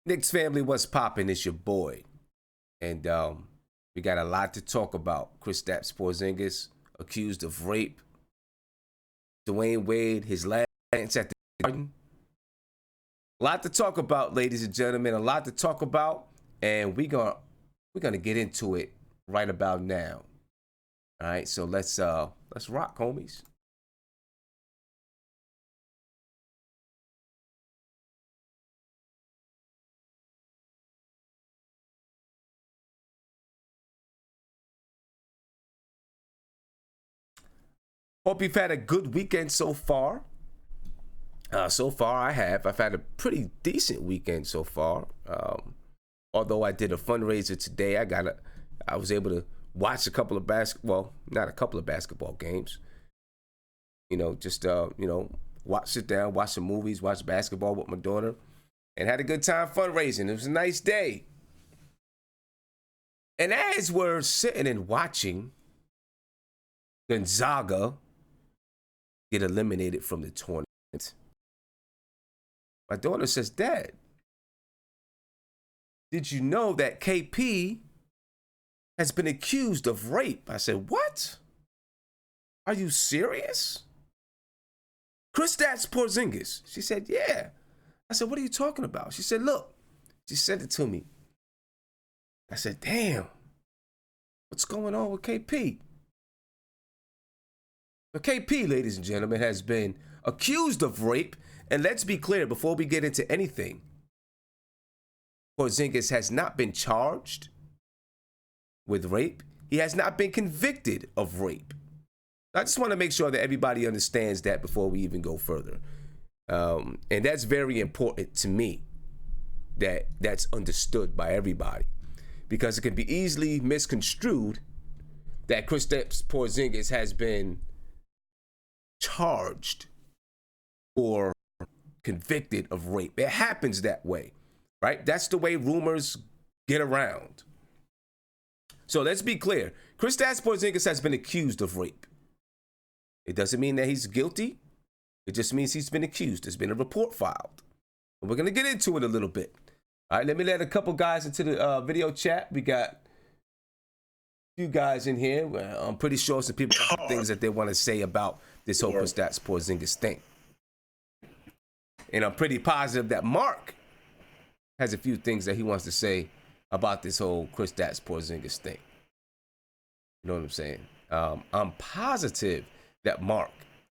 Knicks family, what's poppin'? It's your boy. And we got a lot to talk about. Kristaps Porzingis accused of rape. Dwayne Wade, his last dance at the Garden. A lot to talk about, ladies and gentlemen. A lot to talk about. And we're gonna get into it right about now. All right, so let's rock, homies. Hope you've had a good weekend so far. So far, I have. I've had a pretty decent weekend so far. Although I did a fundraiser today, I was able to watch a couple of not a couple of basketball games. Sit down, watch some movies, watch basketball with my daughter, and had a good time fundraising. It was a nice day. And as we're sitting and watching Gonzaga get eliminated from the tournament, my daughter says, "Dad, did you know that KP has been accused of rape?" I said, "What? Are you serious? Kristaps Porzingis?" She said, "Yeah." I said, "What are you talking about?" She said, "Look." She sent it to me. I said, "Damn, what's going on with KP?" But KP, ladies and gentlemen, has been accused of rape. And let's be clear, before we get into anything, Porzingis has not been charged with rape. He has not been convicted of rape. I just want to make sure that everybody understands that before we even go further. And that's very important to me, that that's understood by everybody, because it can be easily misconstrued that Kristaps Porzingis has been charged or convicted of rape. It happens that way, right? That's the way rumors get around. So let's be clear. Kristaps Porzingis has been accused of rape. It doesn't mean that he's guilty. It just means he's been accused. There's been a report filed. And we're going to get into it a little bit. All right, let me let a couple guys into the video chat. We got a few guys in here. I'm pretty sure some people have some things that they want to say about this whole Kristaps Porzingis thing. And I'm pretty positive that Mark has a few things that he wants to say about this whole Kristaps Porzingis thing. You know what I'm saying? I'm positive that Mark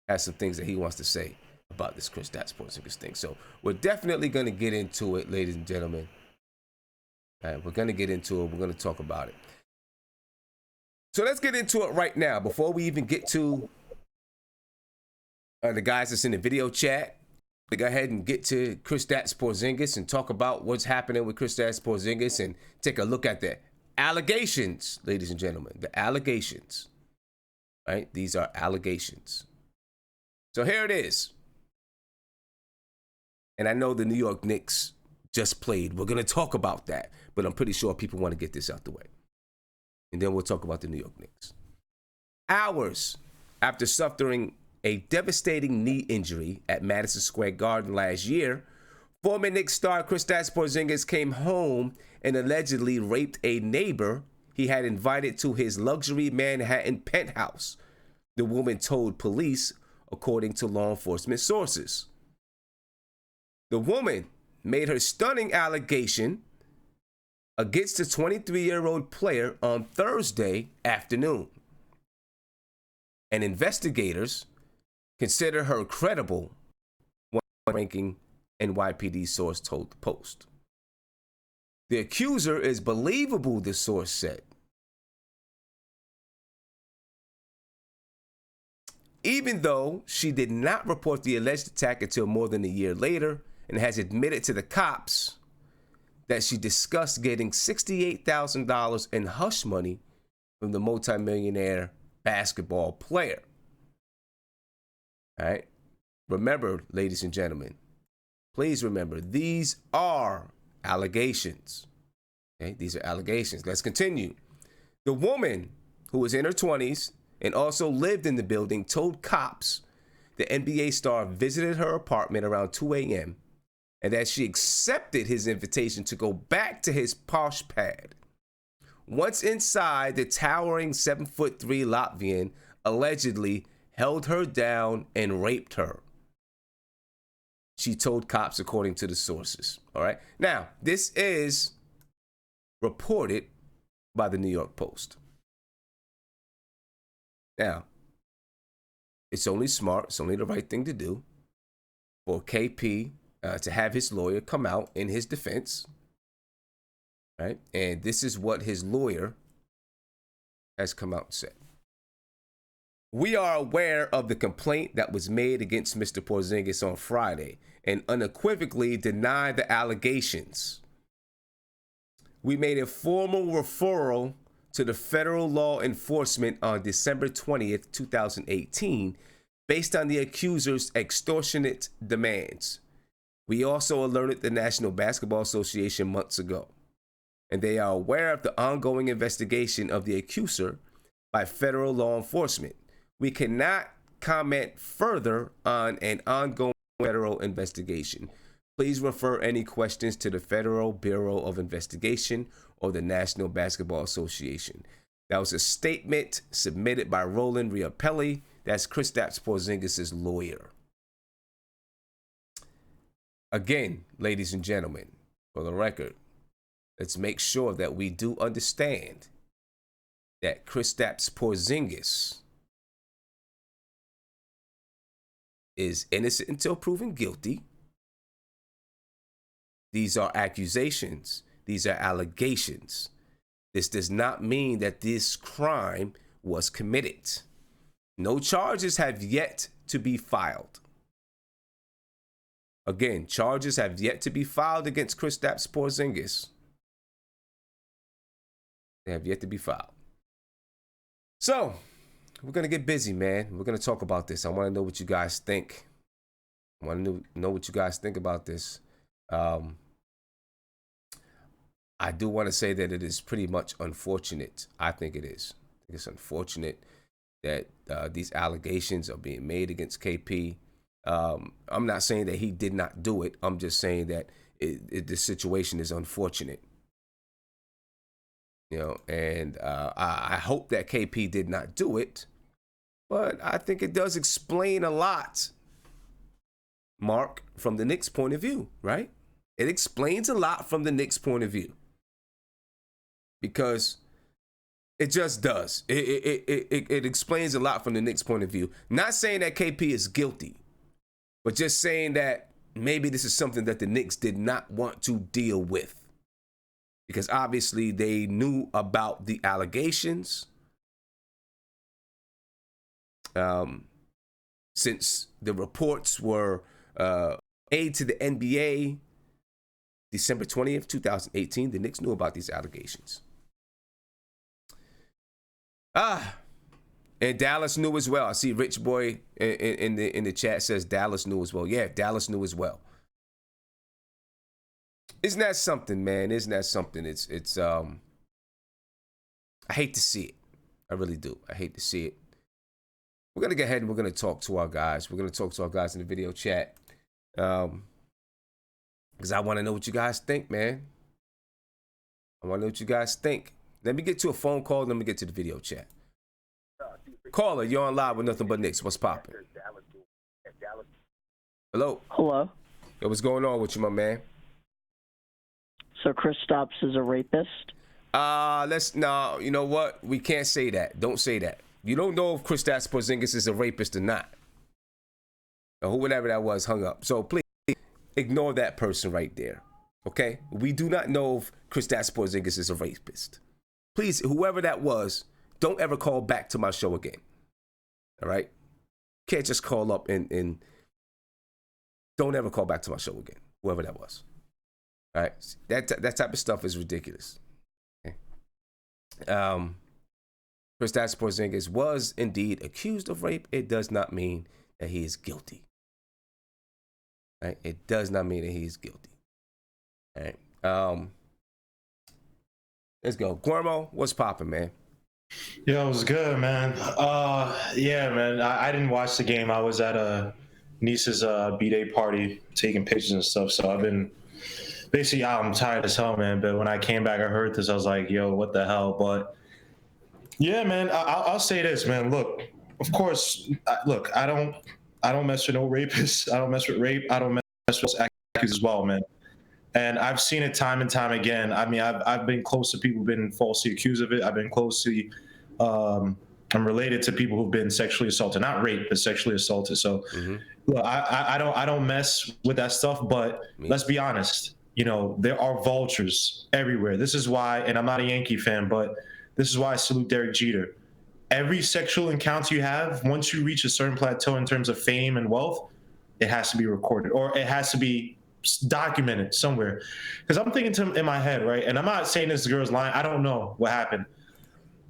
has some things that he wants to say about this Kristaps Porzingis thing. So we're definitely going to get into it, ladies and gentlemen. We're going to get into it. We're going to talk about it. So let's get into it right now. Before we even get to the guys that's in the video chat, we go ahead and get to Kristaps Porzingis and talk about what's happening with Kristaps Porzingis and take a look at the allegations, ladies and gentlemen. The allegations. Right? These are allegations. So here it is. And I know the New York Knicks just played. We're going to talk about that. But I'm pretty sure people want to get this out the way. And then we'll talk about the New York Knicks. Hours after suffering a devastating knee injury at Madison Square Garden last year, former Knicks star Kristaps Porzingis came home and allegedly raped a neighbor he had invited to his luxury Manhattan penthouse, the woman told police, according to law enforcement sources. The woman made her stunning allegation against the 23-year-old player on Thursday afternoon. And investigators consider her credible, one ranking NYPD source told the Post. The accuser is believable, the source said. Even though she did not report the alleged attack until more than a year later and has admitted to the cops that she discussed getting $68,000 in hush money from the multimillionaire basketball player. All right. Remember, ladies and gentlemen, please remember, these are allegations. Okay, these are allegations. Let's continue. The woman, who was in her 20s and also lived in the building, told cops the NBA star visited her apartment around 2 a.m. and that she accepted his invitation to go back to his posh pad. Once inside, the towering 7'3" Latvian allegedly held her down and raped her. She told cops, according to the sources. All right. Now, this is reported by the New York Post. Now, it's only smart, it's only the right thing to do for KP to have his lawyer come out in his defense. Right? And this is what his lawyer has come out and said. We are aware of the complaint that was made against Mr. Porzingis on Friday and unequivocally deny the allegations. We made a formal referral to the federal law enforcement on December 20th, 2018, based on the accuser's extortionate demands. We also alerted the National Basketball Association months ago, and they are aware of the ongoing investigation of the accuser by federal law enforcement. We cannot comment further on an ongoing federal investigation. Please refer any questions to the Federal Bureau of Investigation or the National Basketball Association. That was a statement submitted by Roland Riapelli. That's Kristaps Porzingis' lawyer. Again, ladies and gentlemen, for the record, let's make sure that we do understand that Kristaps Porzingis is innocent until proven guilty. These are accusations. These are allegations. This does not mean that this crime was committed. No charges have yet to be filed. Again, charges have yet to be filed against Kristaps Porzingis. They have yet to be filed. So, we're going to get busy, man. We're going to talk about this. I want to know what you guys think. I want to know what you guys think about this. I do want to say that it is pretty much unfortunate. I think it is. I think it's unfortunate that these allegations are being made against KP. I'm not saying that he did not do it. I'm just saying that this situation is unfortunate. You know, and I hope that KP did not do it, but I think it does explain a lot, Mark, from the Knicks' point of view, right? It explains a lot from the Knicks' point of view, because it just does. It explains a lot from the Knicks' point of view. Not saying that KP is guilty, but just saying that maybe this is something that the Knicks did not want to deal with. Because obviously they knew about the allegations since the reports were made to the NBA December 20th, 2018. The Knicks knew about these allegations. And Dallas knew as well. I see Rich Boy in the chat says Dallas knew as well. Yeah, Dallas knew as well. Isn't that something, man? Isn't that something? It's I hate to see it. I really do. I hate to see it. We're going to go ahead and we're going to talk to our guys. We're going to talk to our guys in the video chat. Because I want to know what you guys think, man. I want to know what you guys think. Let me get to a phone call, then we get to the video chat. Caller, you're on live with Nothing But Knicks. What's poppin'? Hello? Hello. Yo, what's going on with you, my man? So Kristaps is a rapist? No, you know what? We can't say that. Don't say that. You don't know if Kristaps Porzingis is a rapist or not. Or whoever that was hung up. So please ignore that person right there. Okay? We do not know if Kristaps Porzingis is a rapist. Please, whoever that was, don't ever call back to my show again. All right? Can't just call up and don't ever call back to my show again. Whoever that was. All right, that type of stuff is ridiculous. Okay. Kristaps Porzingis was indeed accused of rape. It does not mean that he is guilty. Right? It does not mean that he is guilty. All right. Let's go, Guillermo. What's poppin', man? Yo, it was good, man. Yeah, man. I didn't watch the game. I was at niece's b-day party, taking pictures and stuff. So I've been basically I'm tired as hell, man. But when I came back, I heard this. I was like, yo, what the hell? But yeah, man, I'll say this, man. Look, of course, look, I don't mess with no rapists. I don't mess with rape. I don't mess with accused as well, man. And I've seen it time and time again. I mean, I've been close to people who've been falsely accused of it. I've been close to, I'm related to people who've been sexually assaulted, not raped, but sexually assaulted. So, look, I don't mess with that stuff. But let's be honest. You know, there are vultures everywhere. This is why, and I'm not a Yankee fan, but this is why I salute Derek Jeter. Every sexual encounter you have, once you reach a certain plateau in terms of fame and wealth, it has to be recorded or it has to be documented somewhere. Because I'm thinking in my head, right? And I'm not saying this girl's lying. I don't know what happened.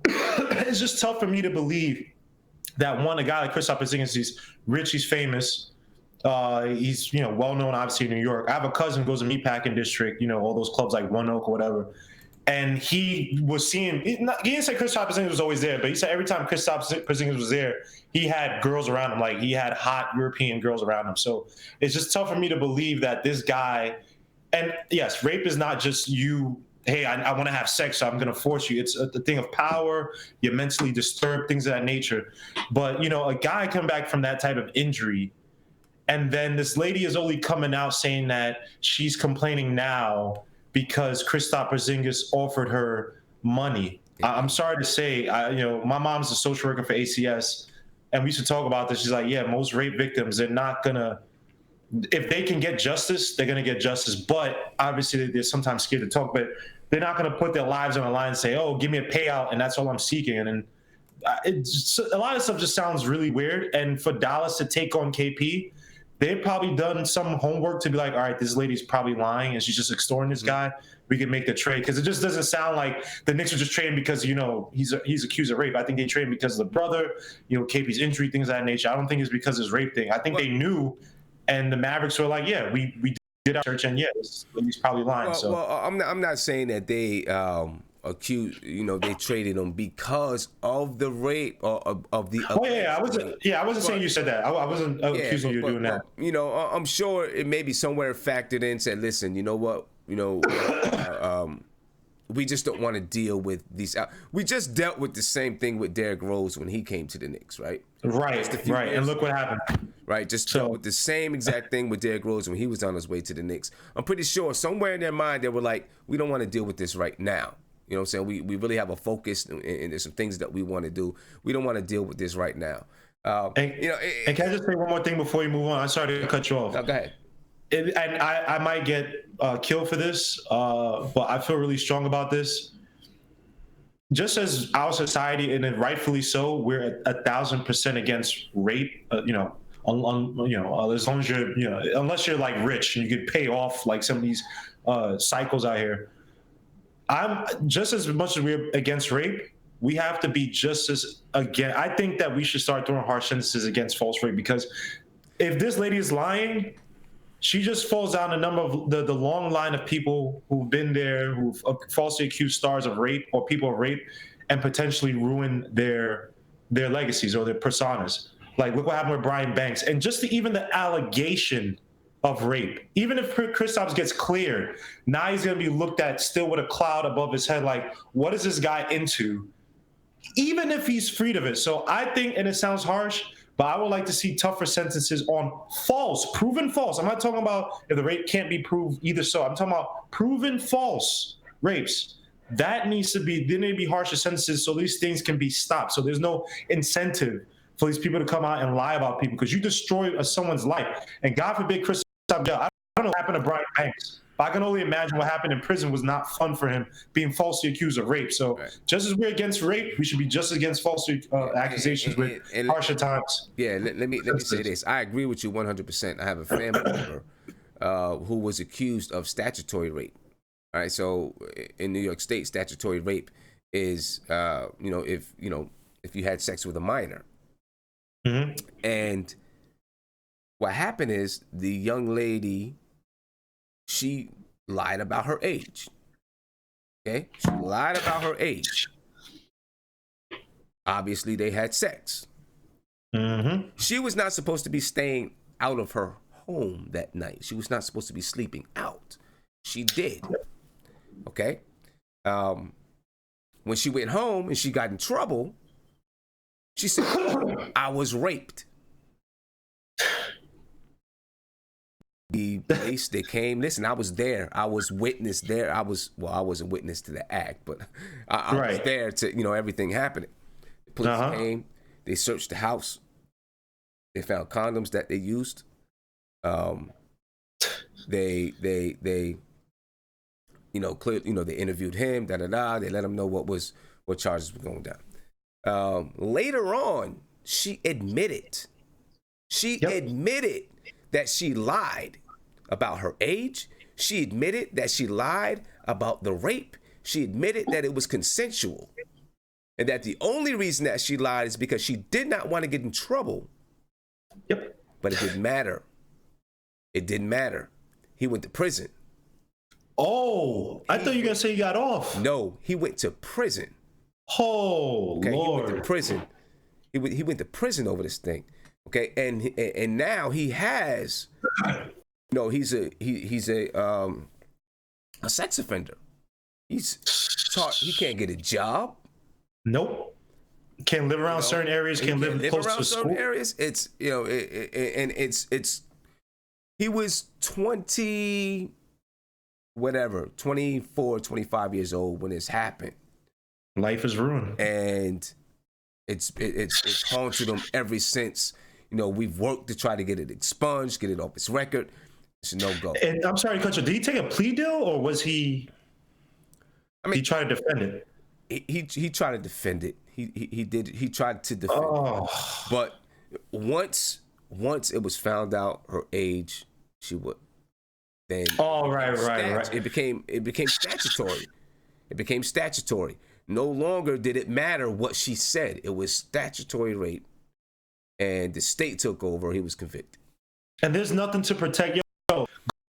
It's just tough for me to believe that a guy like Kristaps Porzingis, he's rich, he's famous. He's well known obviously in New York. I have a cousin who goes to Meatpacking District, all those clubs like One Oak or whatever. And he was seeing, he didn't say Kristaps Porzingis was always there, but he said every time Kristaps Porzingis was there, he had girls around him. Like he had hot European girls around him. So it's just tough for me to believe that this guy, and yes, rape is not just you, hey, I want to have sex, so I'm going to force you. It's a thing of power. You're mentally disturbed, things of that nature. But, a guy come back from that type of injury, and then this lady is only coming out saying that she's complaining now because Kristaps Porzingis offered her money. I'm sorry to say, my mom's a social worker for ACS, and we used to talk about this. She's like, yeah, most rape victims, they're not going to, if they can get justice, they're going to get justice. But obviously, they're sometimes scared to talk, but they're not going to put their lives on the line and say, oh, give me a payout, and that's all I'm seeking. And then a lot of stuff just sounds really weird. And for Dallas to take on KP, they've probably done some homework to be like, all right, this lady's probably lying and she's just extorting this guy. We can make the trade. Because it just doesn't sound like the Knicks are just trading because, he's accused of rape. I think they traded because of the brother, KP's injury, things of that nature. I don't think it's because of his rape thing. I think they knew, and the Mavericks were like, yeah, we did our research, and yeah, he's probably lying. Well, I'm not saying that they accused, they traded him because of the rape or of the. Oh yeah, I wasn't saying you said that. I wasn't accusing you of doing that. I'm sure it may be somewhere factored in. Said, listen, you know what, we just don't want to deal with these. We just dealt with the same thing with Derrick Rose when he came to the Knicks, right? Right. And look what happened. Right, just dealt with the same exact thing with Derrick Rose when he was on his way to the Knicks. I'm pretty sure somewhere in their mind they were like, we don't want to deal with this right now. You know what I'm saying? We really have a focus, and there's some things that we want to do. We don't want to deal with this right now. And can I just say one more thing before you move on? I'm sorry to cut you off. No, go ahead. And I might get killed for this, but I feel really strong about this. Just as our society, and rightfully so, we're 1,000% against rape. As long as you're, unless you're like rich and you could pay off like some of these cycles out here. I'm just as much as we're against rape, we have to be just as again. I think that we should start throwing harsh sentences against false rape, because if this lady is lying, she just falls down a number of the long line of people who've been there, who've falsely accused stars of rape or people of rape, and potentially ruin their legacies or their personas. Like, look what happened with Brian Banks. And just even the allegation of rape, even if Kristaps gets cleared, now he's going to be looked at still with a cloud above his head. Like, what is this guy into? Even if he's freed of it. So I think, and it sounds harsh, but I would like to see tougher sentences on proven false. I'm not talking about if the rape can't be proved either. So I'm talking about proven false rapes. There need to be harsher sentences so these things can be stopped. So there's no incentive for these people to come out and lie about people, because you destroy someone's life. And God forbid, Kristaps, I don't know what happened to Brian Banks, but I can only imagine what happened in prison was not fun for him, being falsely accused of rape. So just as we're against rape, we should be just against false accusations with harsher times. Yeah, let me say this. I agree with you 100%. I have a family member who was accused of statutory rape. All right, so in New York State, statutory rape is if you had sex with a minor. Mm-hmm. And what happened is the young lady, she lied about her age. Okay? She lied about her age. Obviously, they had sex. Mm-hmm. She was not supposed to be staying out of her home that night. She was not supposed to be sleeping out. She did. Okay? When she went home and she got in trouble, she said, I was raped. The police, they came. Listen, I was there. I was witness there. I wasn't witness to the act, but I was there to, everything happening. The police came. They searched the house. They found condoms that they used. They they interviewed him. They let him know what charges were going down. Later on, she admitted. She admitted that she lied about her age. She admitted that she lied about the rape. She admitted that it was consensual. And that the only reason that she lied is because she did not want to get in trouble. Yep. But it didn't matter. It didn't matter. He went to prison. Oh, I thought you were going to say he got off. No, he went to prison. Oh, okay, Lord. He went to prison. He went to prison over this thing. Okay, and now he has, he's a sex offender. He can't get a job. Nope. Can't live around certain areas. Can't live close around to certain school. areas. It's he was 24, 25 years old when this happened. Life is ruined, and it's haunted him ever since. We've worked to try to get it expunged, get it off its record. It's a no-go. And I'm sorry, Coach, did he take a plea deal or was he? He tried to defend it. He tried to defend it. He did. He tried to defend it. But once it was found out her age, she would. Then right. It became statutory. It became statutory. No longer did it matter what she said. It was statutory rape. And the state took over. He was convicted. And there's nothing to protect. Yo,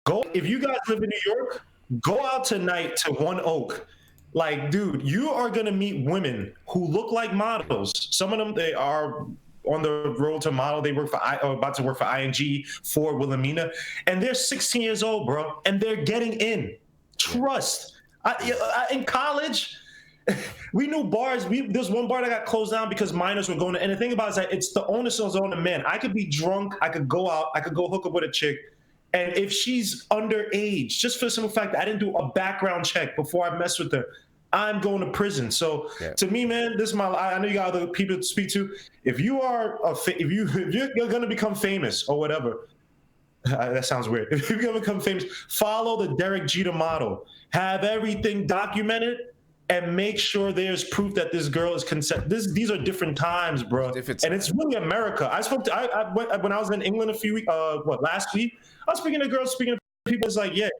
go if you guys live in New York, go out tonight to One Oak. Like, dude, you are gonna meet women who look like models. Some of them, they are on the road to model. They work for about to work for ING, for Wilhelmina, and they're 16 years old, bro, and they're getting in. Trust. In college, we knew bars. There's one bar that got closed down because minors were going to. And the thing about it is that it's the onus is on the man. I could be drunk. I could go out. I could go hook up with a chick. And if she's underage, just for the simple fact that I didn't do a background check before I messed with her, I'm going to prison. So to me, man, this is my. I know you got other people to speak to. If you are if you're going to become famous or whatever, that sounds weird. If you're going to become famous, follow the Derek Jeter model. Have everything documented. And make sure there's proof that this girl is consent. These are different times, bro. And it's really America. I spoke to when I was in England last week. I was speaking to girls, speaking to people. It's like, yeah,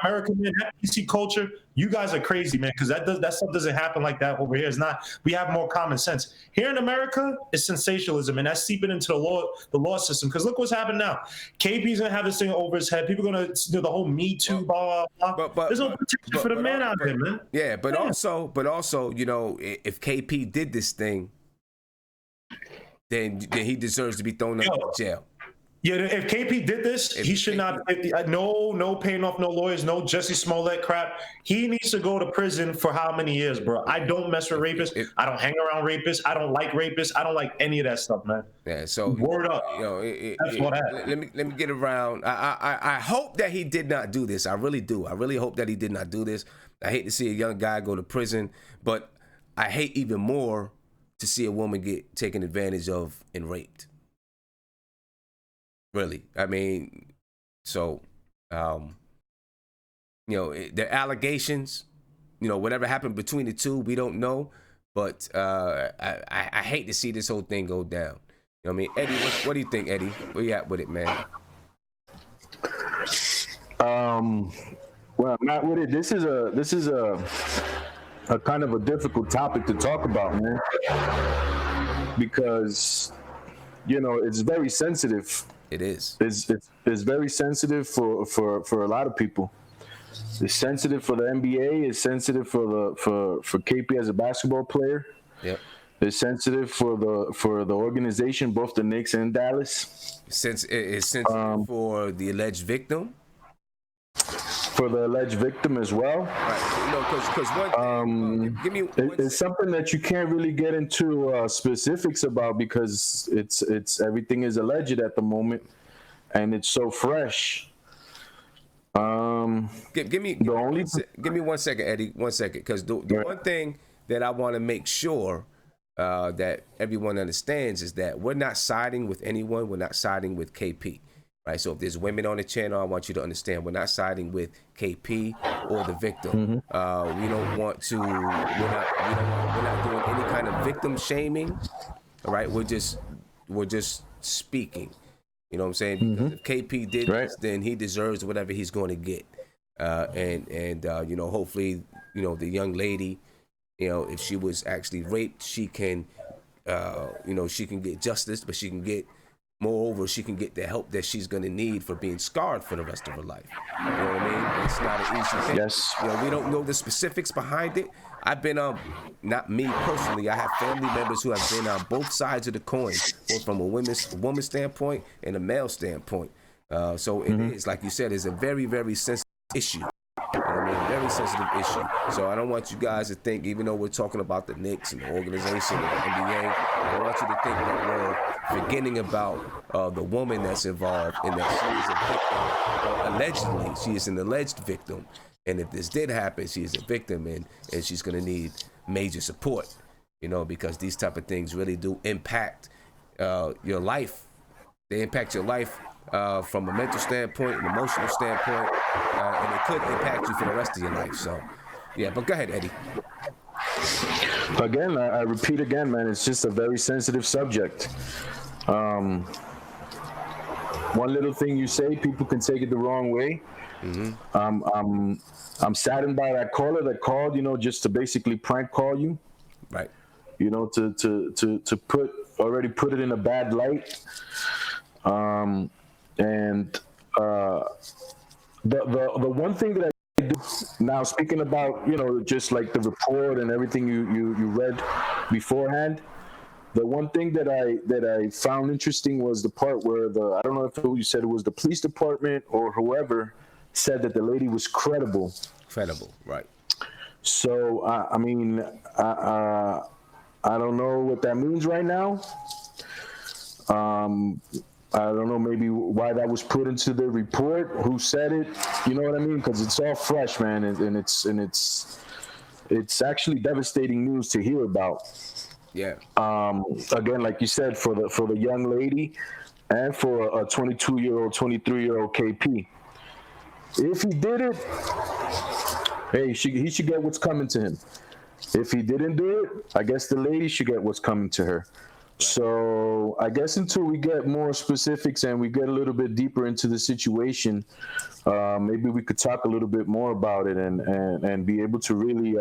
American man, that PC culture. You guys are crazy, man, because that stuff doesn't happen like that over here. It's not. We have more common sense here in America. It's sensationalism, and that's seeping into the law system. Because look what's happened now. KP's gonna have this thing over his head. People are gonna do the whole Me Too, blah blah blah. There's no protection for the man out there, man. Yeah, but also, if KP did this thing, then he deserves to be thrown in jail. Yeah, if KP did this, he should not. No paying off no lawyers, no Jesse Smollett crap. He needs to go to prison for how many years, bro? I don't mess with rapists. I don't hang around rapists. I don't like rapists. I don't like any of that stuff, man. Yeah. So word up. That's what happened. Let me get around. I hope that he did not do this. I really do. I really hope that he did not do this. I hate to see a young guy go to prison, but I hate even more to see a woman get taken advantage of and raped. Really, I mean, so, the allegations, whatever happened between the two, we don't know. But I hate to see this whole thing go down. You know what I mean? Eddie, what do you think, Eddie? Where you at with it, man? Well, Matt, with it, this is a kind of a difficult topic to talk about, man, because it's very sensitive. It is. It's very sensitive for a lot of people. It's sensitive for the NBA. It's sensitive for KP as a basketball player. Yep. It's sensitive for the organization, both the Knicks and Dallas. Since it's sensitive for the alleged victim. For the alleged victim as well. Right. You know, because one thing, give me it's something that you can't really get into specifics about because it's everything is alleged at the moment, and it's so fresh. Give me 1 second, Eddie. 1 second, because the one thing that I want to make sure that everyone understands is that we're not siding with anyone. We're not siding with KP, right? So if there's women on the channel, I want you to understand we're not siding with KP or the victim. We don't want to. We're not doing any kind of victim shaming. All right, we're just speaking. You know what I'm saying? Because if KP did this, then he deserves whatever he's going to get. And you know, hopefully, you know, the young lady, you know, if she was actually raped, she can, you know, she can get justice, but she can get, moreover, she can get the help that she's going to need for being scarred for the rest of her life. You know what I mean? It's not an easy thing. Yes. You know, we don't know the specifics behind it. I've been not me personally. I have family members who have been on both sides of the coin, both from a woman's standpoint and a male standpoint. So it is, like you said, it's a very, very sensitive issue. You know what I mean? Very sensitive issue. So I don't want you guys to think, even though we're talking about the Knicks and the organization and the NBA, I don't want you to think that we're forgetting about the woman that's involved and that she is a victim. Allegedly, she is an alleged victim. And if this did happen, she is a victim, and she's going to need major support, you know, because these type of things really do impact your life. They impact your life from a mental standpoint, an emotional standpoint, and it could impact you for the rest of your life. So, yeah, but go ahead, Eddie. Again, I repeat again, man, it's just a very sensitive subject. One little thing you say, people can take it the wrong way. I'm saddened by that caller that called, you know, just to basically prank call you. Right. You know, to put it in a bad light. And the one thing that I do now, speaking about, you know, just like the report and everything you read beforehand, the one thing that I found interesting was the part where I don't know if you said it was the police department or whoever said that the lady was credible. Credible, right. So, I mean, I don't know what that means right now. I don't know maybe why that was put into the report, who said it, you know what I mean? Because it's all fresh, man, and it's actually devastating news to hear about. Yeah. Again, like you said, for the young lady and for a 22-year-old, 23-year-old KP. If he did it, hey, he should get what's coming to him. If he didn't do it, I guess the lady should get what's coming to her. So I guess until we get more specifics and we get a little bit deeper into the situation, maybe we could talk a little bit more about it and be able to really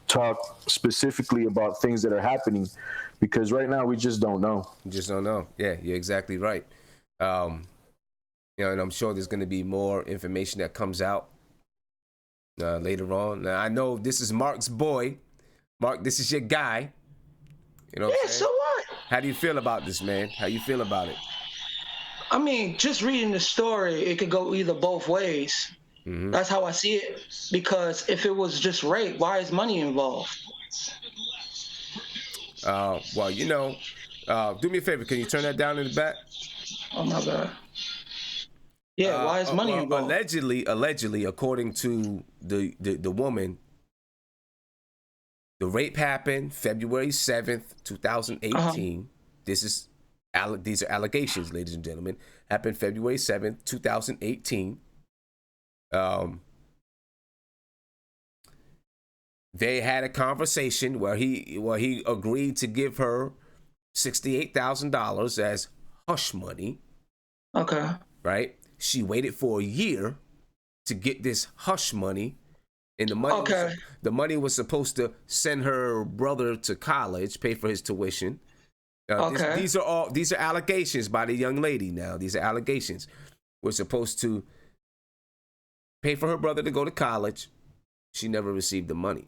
talk specifically about things that are happening, because right now we just don't know. You just don't know. Yeah, you're exactly right. You know, and I'm sure there's going to be more information that comes out later on. Now, I know this is Mark's boy. Mark, this is your guy. You know Yeah, so what? How do you feel about this, man? How you feel about it? I mean, just reading the story, it could go either both ways. Mm-hmm. That's how I see it. Because if it was just rape, why is money involved? Well, you know, do me a favor. Can you turn that down in the back? Oh, my God. Yeah, why is money involved? Allegedly, according to the woman, the rape happened February 7th, 2018. These are allegations, ladies and gentlemen. Happened February 7th, 2018. They had a conversation where he agreed to give her $68,000 as hush money. Okay. Right? She waited for a year to get this hush money. And the money was supposed to send her brother to college, pay for his tuition. These are allegations by the young lady. Now, these are allegations. We're supposed to pay for her brother to go to college. She never received the money.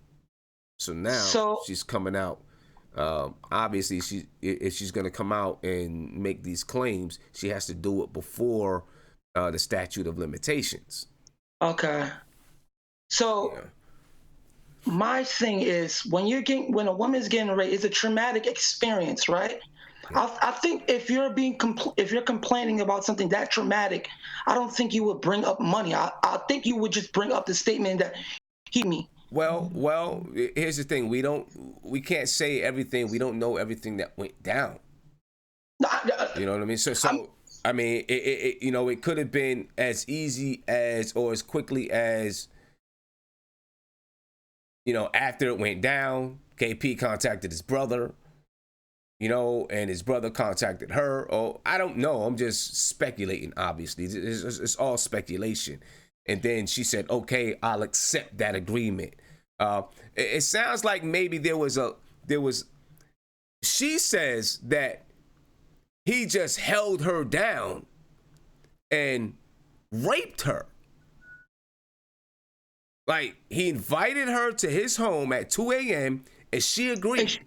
So now she's coming out Obviously, if she's going to come out and make these claims, she has to do it before the statute of limitations. Okay. So Yeah. my thing is, when a woman is getting raped, it's a traumatic experience, right? Yeah. I think if you're complaining about something that traumatic, I don't think you would bring up money. I think you would just bring up the statement that he me. Well, here's the thing. We can't say everything. We don't know everything that went down. You know what I mean? So I mean, it could have been as easy as or as quickly as, after it went down, KP contacted his brother, and his brother contacted her. Oh, I don't know. I'm just speculating, obviously. It's all speculation. And then she said, okay, I'll accept that agreement. It sounds like maybe she says that he just held her down and raped her. Like, he invited her to his home at 2 a.m. and she agreed.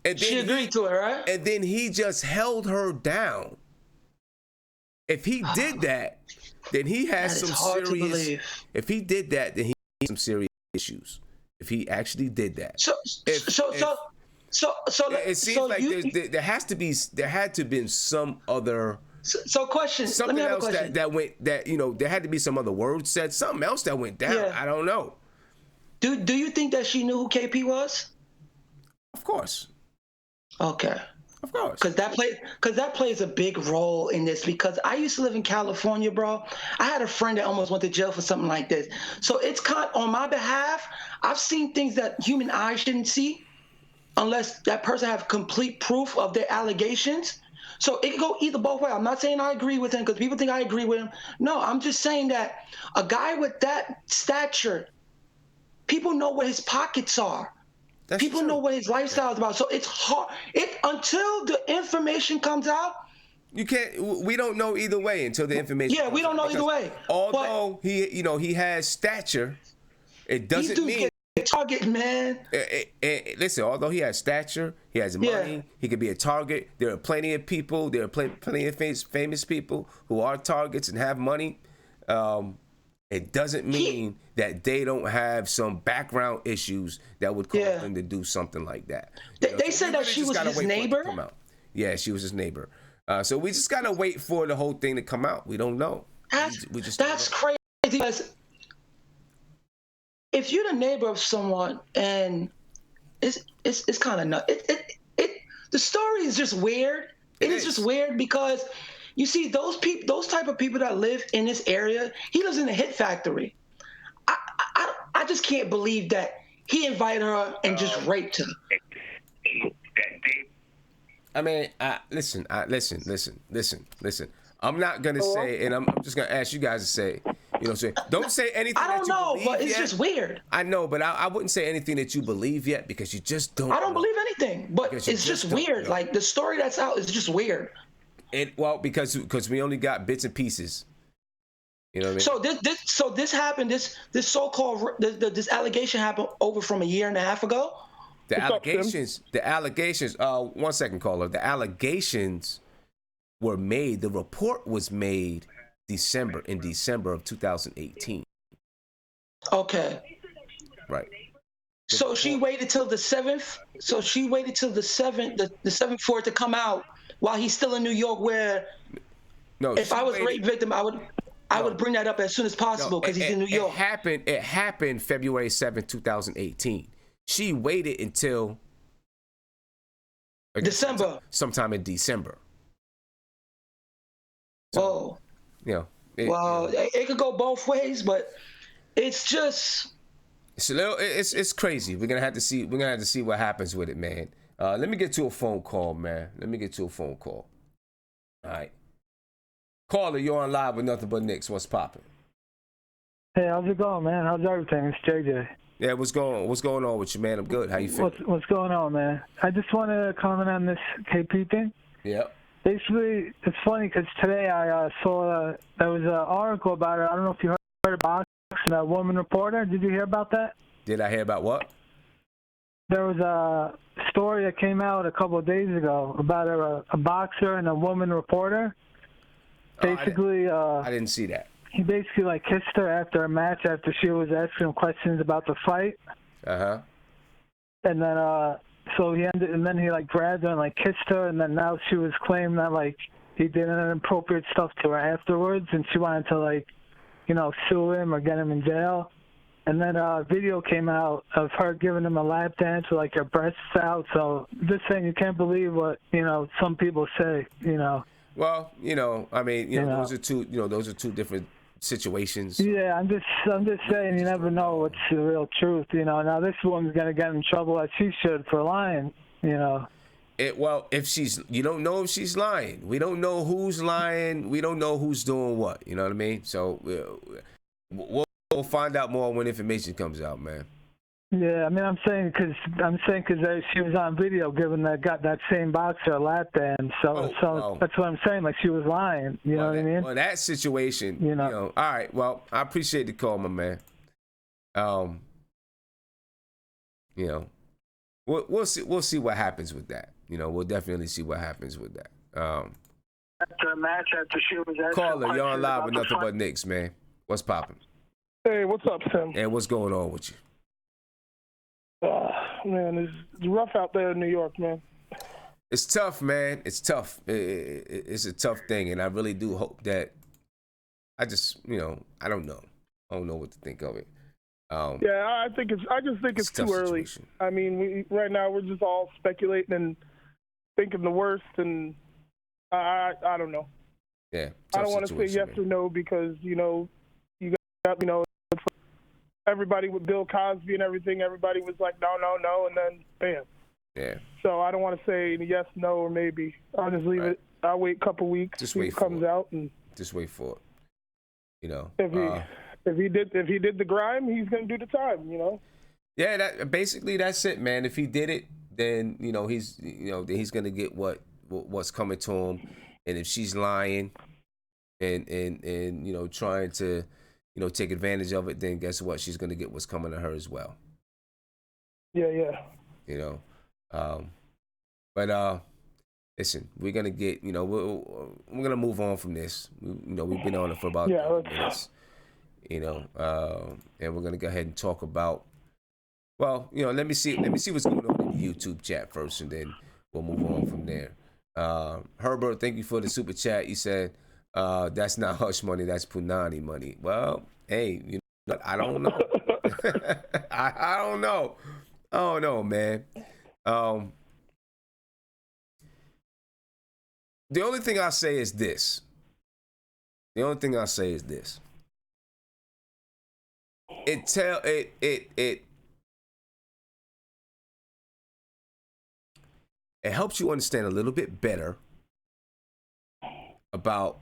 And she agreed to it, right? And then he just held her down. If he did that, then he has some serious. If he did that, then he has some serious issues. If he actually did that. It seems like there had to have been some other. Question. Something else that went there had to be some other words said, something else that went down. Yeah. I don't know. Do you think that she knew who KP was? Of course. Okay. Of course. Because that plays a big role in this, because I used to live in California, bro. I had a friend that almost went to jail for something like this. So it's on my behalf, I've seen things that human eyes shouldn't see unless that person have complete proof of their allegations. So it can go either both ways. I'm not saying I agree with him because people think I agree with him. No, I'm just saying that a guy with that stature, people know where his pockets are. People know what his lifestyle is about. So it's hard. Until the information comes out. You can't. We don't know either way until the information. Yeah, we don't know either way. Although he has stature, it doesn't mean a target, man. Listen, although he has stature, he has money, he could be a target. There are plenty of people. There are plenty of famous people who are targets and have money. It doesn't mean that they don't have some background issues that would cause them to do something like that. They said that she was his neighbor. Yeah, she was his neighbor. So we just gotta wait for the whole thing to come out. We don't know. That's crazy. Because if you're the neighbor of someone and it's kind of nuts. The story is just weird. It is just weird because. You see, those type of people that live in this area, he lives in a hit factory. I just can't believe that he invited her and just raped her. I mean, listen. I'm not gonna say, and I'm just gonna ask you guys to say, don't say anything. I don't know, but it's just weird. I know, but I wouldn't say anything that you believe yet because you just don't. I don't believe anything, but it's just weird. Like the story that's out is just weird. Because we only got bits and pieces. You know what I mean? So this happened. This so-called this allegation happened over from a year and a half ago. The allegations. 1 second, caller. The allegations were made. The report was made in December of 2018. Okay. Right. So she waited till the 7th. So she waited till the 7th for it to come out. While he's still in New York, where if I was a rape victim, I would bring that up as soon as possible because he's in New York. It happened February 7th, 2018. She waited until December. Sometime in December. So, it could go both ways, but it's just it's crazy. We're gonna have to see what happens with it, man. Let me get to a phone call, man. All right. Caller, you're on live with Nothing But Knicks. What's popping? Hey, how's it going, man? How's everything? It's JJ. Yeah, what's going on with you, man? I'm good. How you feeling? What's going on, man? I just want to comment on this KP thing. Yep. Basically, it's funny because today I saw there was an article about it. I don't know if you heard about that woman reporter. Did you hear about that? Did I hear about what? there was a story that came out a couple of days ago about a boxer and a woman reporter. Basically, I didn't see that. he basically like kissed her after a match after she was asking him questions about the fight. Uh-huh. And then so he ended, and then he like grabbed her and like kissed her, and then now she was claiming that like he did inappropriate stuff to her afterwards, and she wanted to like, you know, sue him or get him in jail. And then a video came out of her giving him a lap dance with like her breasts out. So just saying, you can't believe what, you know, some people say, you know. Well, you know, I mean, you know, those are two different situations. Yeah, I'm just saying, you never know what's the real truth, you know. Now this woman's gonna get in trouble as she should for lying, you know. You don't know if she's lying. We don't know who's lying. We don't know who's doing what. You know what I mean? So we'll find out more when information comes out, man. Yeah, I mean, I'm saying because she was on video giving that same boxer a lap dance, so that's what I'm saying. Like she was lying. You know what I mean? Well, that situation, you know. All right. Well, I appreciate the call, my man. You know, we'll see what happens with that. You know, we'll definitely see what happens with that. After a match, after she was asking caller, you're on live with Nothing But Knicks, man. What's popping? Hey, what's up, Tim? And what's going on with you? Man, it's rough out there in New York, man. It's tough, man. It's tough. It's a tough thing, and I really do hope that. I just, you know, I don't know. I don't know what to think of it. Yeah, I just think it's too early. Situation. I mean, right now we're just all speculating and thinking the worst, and I don't know. Yeah. I don't want to say yes or no because you got everybody with Bill Cosby and everything. Everybody was like no, and then bam. Yeah. So I don't want to say yes, no, or maybe. I'll just leave it. I'll wait a couple weeks. Just see wait what comes out, and just wait for it. You know. If he did the grime, he's gonna do the time. You know. Yeah, that's it, man. If he did it, then he's gonna get what's coming to him. And if she's lying and trying to take advantage of it, then guess what? She's gonna get what's coming to her as well. Yeah. But listen, we're gonna get we're gonna move on from this. We've been on it for about 30 minutes. And we're gonna go ahead and talk about. Well, let me see what's going on in the YouTube chat first, and then we'll move on from there. Herbert, thank you for the super chat. You said that's not hush money, that's punani money. Well, hey, I don't know. I don't know. I don't know, man. The only thing I'll say is this. It helps you understand a little bit better about,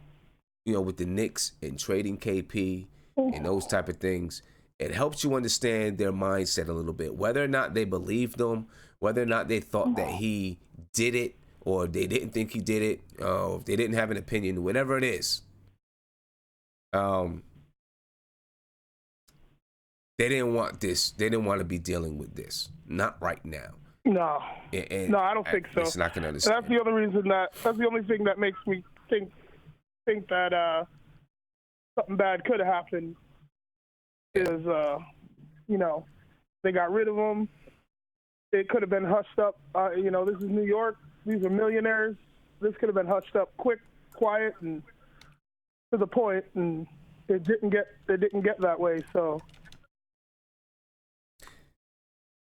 with the Knicks and trading KP and those type of things. It helps you understand their mindset a little bit, whether or not they believed them, whether or not they thought that he did it, or they didn't think he did it, if they didn't have an opinion, whatever it is. They didn't want this. They didn't want to be dealing with this. Not right now. No. No, I don't think so. Listen, I can understand. That's the only thing that makes me think that something bad could have happened. Is they got rid of him. It could have been hushed up. This is New York. These are millionaires. This could have been hushed up quick, quiet, and to the point. And it didn't get that way. So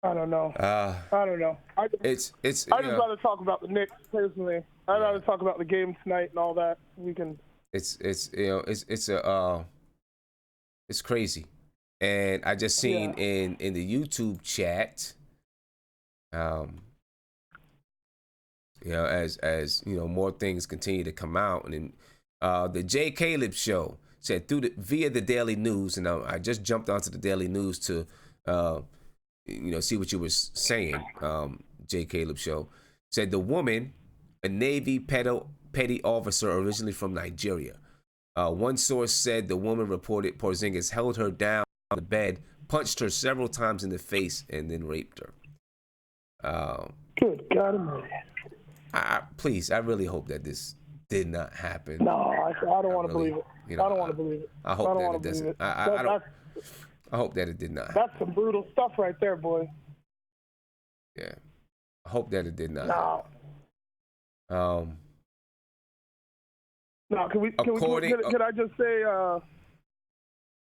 I don't know. I don't know. I just rather talk about the Knicks personally. I'd rather talk about the game tonight and all that. We can. It's crazy. And I just seen in the YouTube chat, as more things continue to come out, and then the J. Caleb show said via the Daily News, and I just jumped onto the Daily News to see what you were saying. J. Caleb show said the woman, a Navy petty officer originally from Nigeria. One source said the woman reported Porzingis held her down on the bed, punched her several times in the face, and then raped her. Good God Almighty. Please, I really hope that this did not happen. No, I don't want to believe it. You know, I don't want to believe it. I hope I don't that want it to believe doesn't. it. I don't. I hope that it did not. That's some brutal stuff right there, boy. Yeah, I hope that it did not. No. No, can I just say,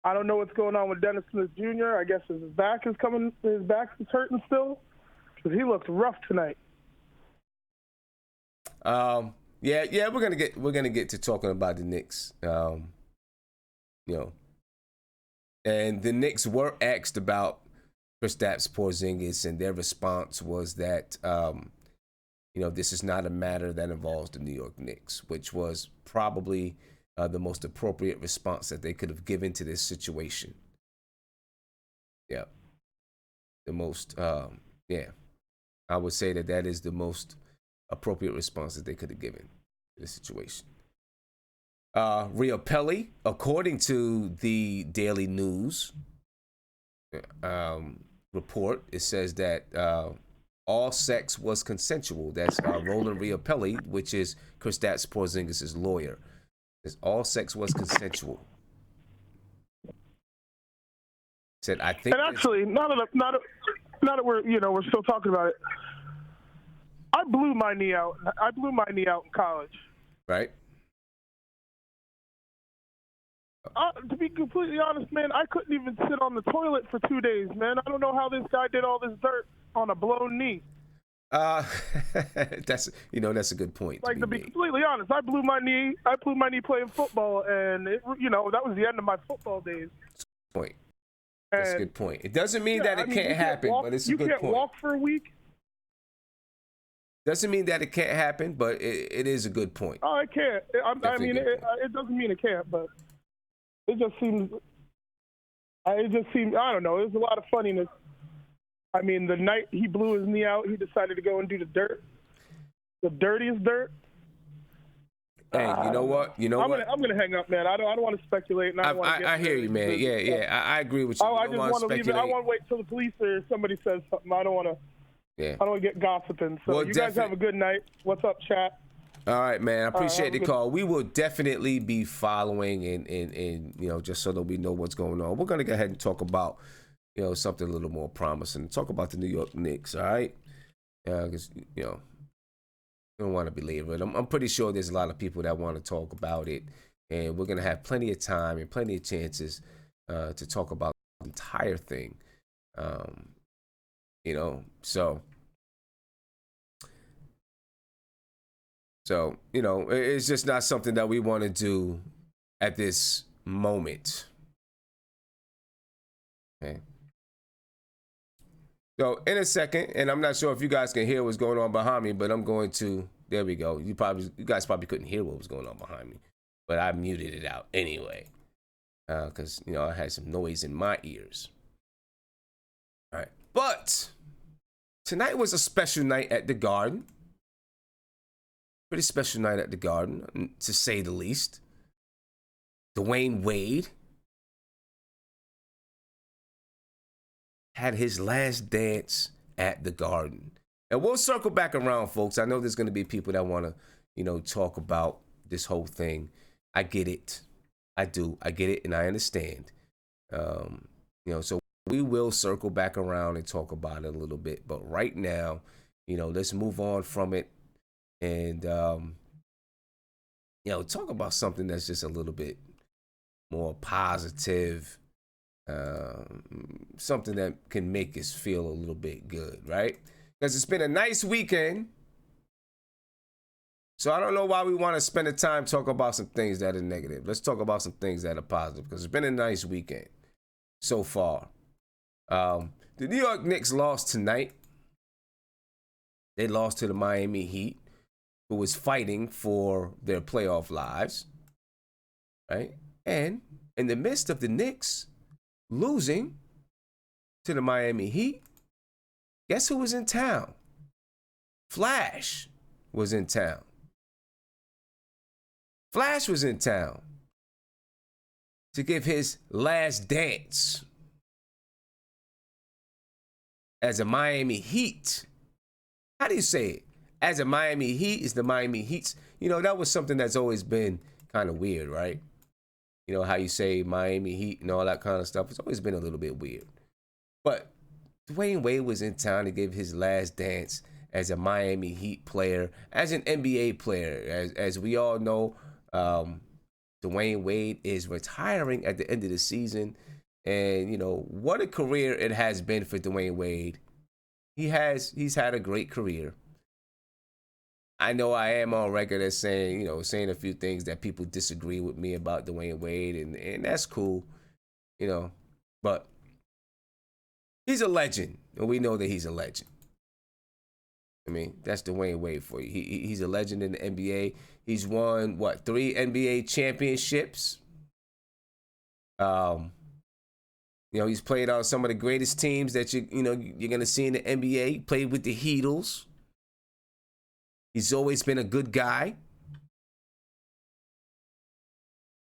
I don't know what's going on with Dennis Smith Jr. I guess his back is hurting still, because he looked rough tonight. Yeah, we're gonna get to talking about the Knicks. And the Knicks were asked about Kristaps Porzingis, and their response was that this is not a matter that involves the New York Knicks, which was probably the most appropriate response that they could have given to this situation. Yeah, the most. I would say that is the most appropriate response that they could have given to the situation. Riopelli, according to the Daily News report, it says that all sex was consensual. That's Roland Riopelli, which is Kristaps Porzingis' lawyer. All sex was consensual. Said, I think. And actually, not that we're still talking about it. I blew my knee out. In college. Right. To be completely honest, man, I couldn't even sit on the toilet for 2 days, man. I don't know how this guy did all this dirt on a blown knee. That's a good point. Like, to be completely honest, I blew my knee playing football, and that was the end of my football days. Point. That's a good point. It doesn't mean that it can't happen, but it's a good point. You can't walk for a week. Doesn't mean that it can't happen, but it is a good point. Oh, it can't. It doesn't mean it can't, but it just seems. I don't know. There's a lot of funniness. I mean, the night he blew his knee out, he decided to go and do the dirtiest dirt. Hey, you know what? I'm gonna hang up, man. I don't want to speculate. And I hear you, man. Yeah. I agree with you. I just want to leave it. I want to wait till the police or somebody says something. I don't want to. Yeah. I don't want to get gossiping. So you guys have a good night. What's up, chat? All right, man. I appreciate the call. We will definitely be following and just so that we know what's going on. We're gonna go ahead and talk about something a little more promising. Talk about the New York Knicks. All right. Because I don't want to belabor it. I'm pretty sure there's a lot of people that want to talk about it, and we're gonna have plenty of time and plenty of chances to talk about the entire thing. So it's just not something that we want to do at this moment. Okay. So in a second, and I'm not sure if you guys can hear what's going on behind me, but I'm going to. There we go. You guys probably couldn't hear what was going on behind me, but I muted it out anyway, because I had some noise in my ears. All right, but tonight was a special night at the Garden. Pretty special night at the Garden, to say the least. Dwayne Wade had his last dance at the Garden. And we'll circle back around, folks. I know there's going to be people that want to, talk about this whole thing. I get it. I do. I get it, and I understand. So we will circle back around and talk about it a little bit. But right now, let's move on from it and, talk about something that's just a little bit more positive, something that can make us feel a little bit good, right? Because it's been a nice weekend. So I don't know why we want to spend the time talking about some things that are negative. Let's talk about some things that are positive, because it's been a nice weekend so far. The New York Knicks lost tonight. They lost to the Miami Heat, who was fighting for their playoff lives, right? And in the midst of the Knicks losing to the Miami Heat, guess who was in town? Flash was in town. Flash was in town to give his last dance as a Miami Heat how do you say it? As a Miami Heat, is the Miami Heat's, that was something that's always been kind of weird, right? How you say Miami Heat and all that kind of stuff. It's always been a little bit weird. But Dwayne Wade was in town to give his last dance as a Miami Heat player, as an NBA player. As we all know, Dwayne Wade is retiring at the end of the season. And, what a career it has been for Dwayne Wade. He's had a great career. I know I am on record as saying a few things that people disagree with me about Dwayne Wade, and that's cool, but he's a legend, and we know that he's a legend. I mean, that's Dwayne Wade for you. He's a legend in the NBA. He's won, 3 NBA championships. He's played on some of the greatest teams that you're going to see in the NBA. He played with the Heatles. He's always been a good guy.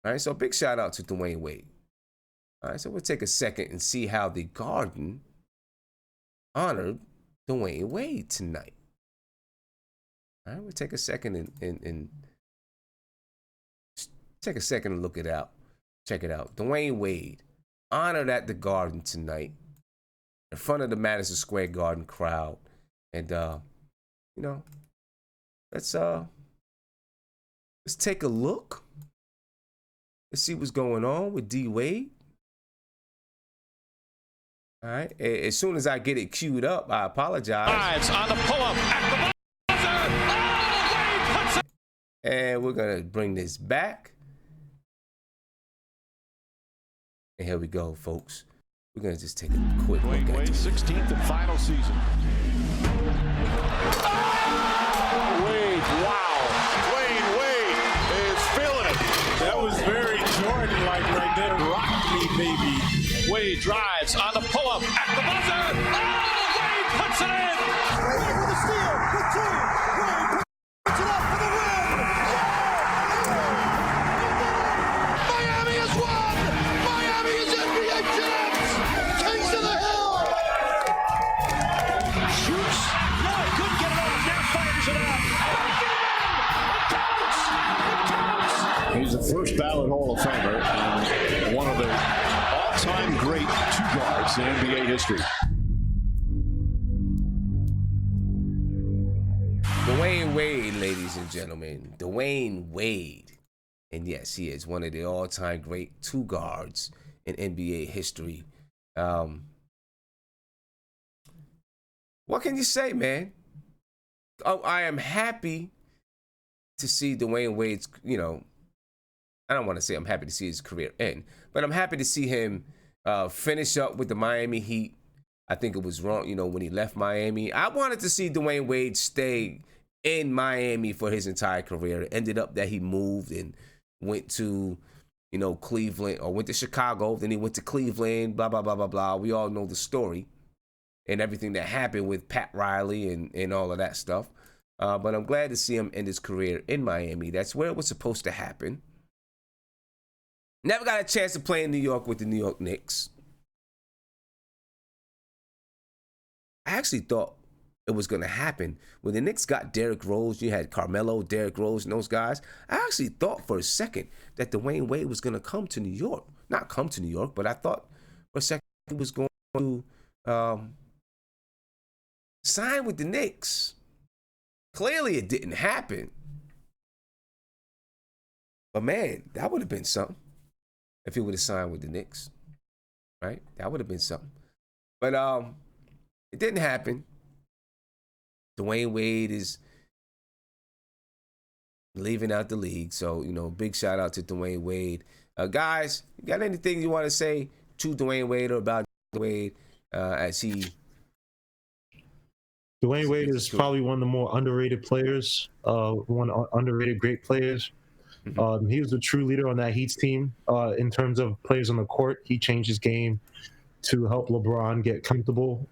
All right, so big shout out to Dwayne Wade. All right, so we'll take a second and see how the Garden honored Dwayne Wade tonight. All right, we'll take a second and take a second and look it out. Check it out. Dwayne Wade honored at the Garden tonight in front of the Madison Square Garden crowd. And, let's take a look. Let's see what's going on with D Wade. All right. As soon as I get it queued up, I apologize. On the pull-up at the buzzer. Oh, Wade puts it. And we're gonna bring this back. And here we go, folks. We're gonna just take a quick look at Wade, 16th and final season. Wade, wow. Dwayne Wade is feeling it. That was very Jordan-like right there. Rock me, baby. Wade drives on the pull-up at the buzzer. Oh, Wade puts it in. Wade with the steal. With 2. Wade puts it up for the win. Miami has won. Miami is NBA champs. Kings of the Hill. Shoots. No, couldn't get it off. Now fires it out. He's the first ballot Hall of Famer and one of the all-time great 2 guards in NBA history. Dwayne Wade, ladies and gentlemen. Dwayne Wade. And yes, he is one of the all-time great 2 guards in NBA history. What can you say, man? Oh, I am happy to see Dwayne Wade's, I don't want to say I'm happy to see his career end, but I'm happy to see him finish up with the Miami Heat. I think it was wrong, when he left Miami. I wanted to see Dwayne Wade stay in Miami for his entire career. It ended up that he moved and went to, Cleveland, or went to Chicago. Then he went to Cleveland, blah, blah, blah, blah, blah. We all know the story and everything that happened with Pat Riley and all of that stuff. But I'm glad to see him end his career in Miami. That's where it was supposed to happen. Never got a chance to play in New York with the New York Knicks. I actually thought it was going to happen. When the Knicks got Derrick Rose, you had Carmelo, Derrick Rose, and those guys. I actually thought for a second that Dwayne Wade was going to come to New York. Not come to New York, but I thought for a second he was going to sign with the Knicks. Clearly it didn't happen. But man, that would have been something if he would have signed with the Knicks. Right? That would have been something. But it didn't happen. Dwayne Wade is leaving out the league. So, big shout out to Dwayne Wade. Guys, you got anything you want to say to Dwayne Wade or about Wade as he... Dwayne Wade is probably one of the more underrated players, underrated great players. Mm-hmm. He was a true leader on that Heat's team. In terms of players on the court, he changed his game to help LeBron get comfortable.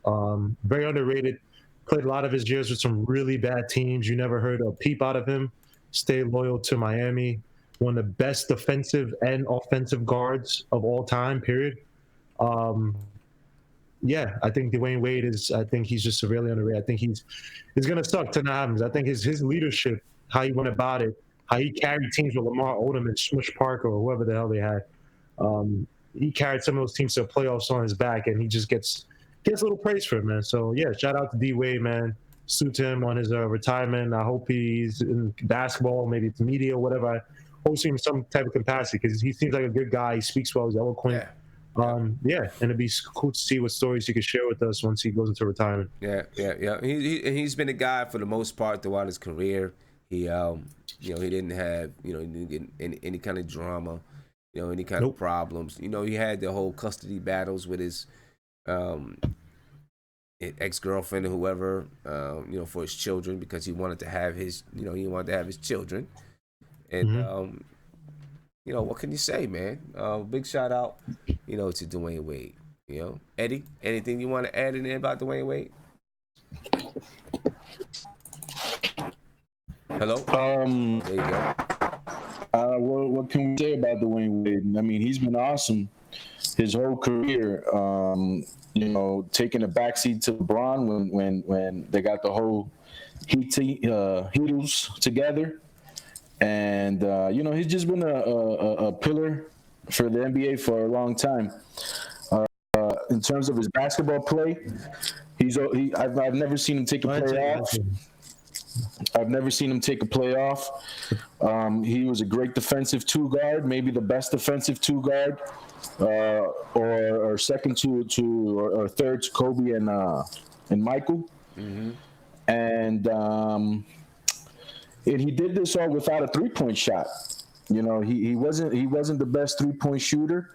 Very underrated. Played a lot of his years with some really bad teams. You never heard a peep out of him. Stayed loyal to Miami. One of the best defensive and offensive guards of all time, period. yeah, I think Dwayne Wade is. I think he's just severely underrated. I think it's gonna suck to not have him. I think his leadership, how he went about it, how he carried teams with Lamar Odom and Smush Parker or whoever the hell they had. He carried some of those teams to the playoffs on his back, and he just gets a little praise for it, man. So yeah, shout out to D Wade, man. Salute to him on his retirement. I hope he's in basketball, maybe it's media, whatever. I hope he's in some type of capacity because he seems like a good guy. He speaks well. He's eloquent. And it'd be cool to see what stories he could share with us once he goes into retirement. Yeah. He's been a guy for the most part throughout his career. He he didn't have any kind of drama, any kind of problems. He had the whole custody battles with his ex-girlfriend or whoever, for his children because he wanted to have his children. And what can you say, man? Big shout out, to Dwayne Wade. Eddie, anything you want to add in there about Dwayne Wade? Hello. There you go. What can we say about Dwayne Wade? I mean, he's been awesome his whole career. Taking a backseat to LeBron when they got the whole Heatles together. And, he's just been a pillar for the NBA for a long time. In terms of his basketball play, I've never seen him take a play off. I've never seen him take a play off. He was a great defensive two guard, maybe the best defensive two guard, or second or third to Kobe and Michael. Mm-hmm. And he did this all without a 3-point shot. He wasn't the best 3-point shooter,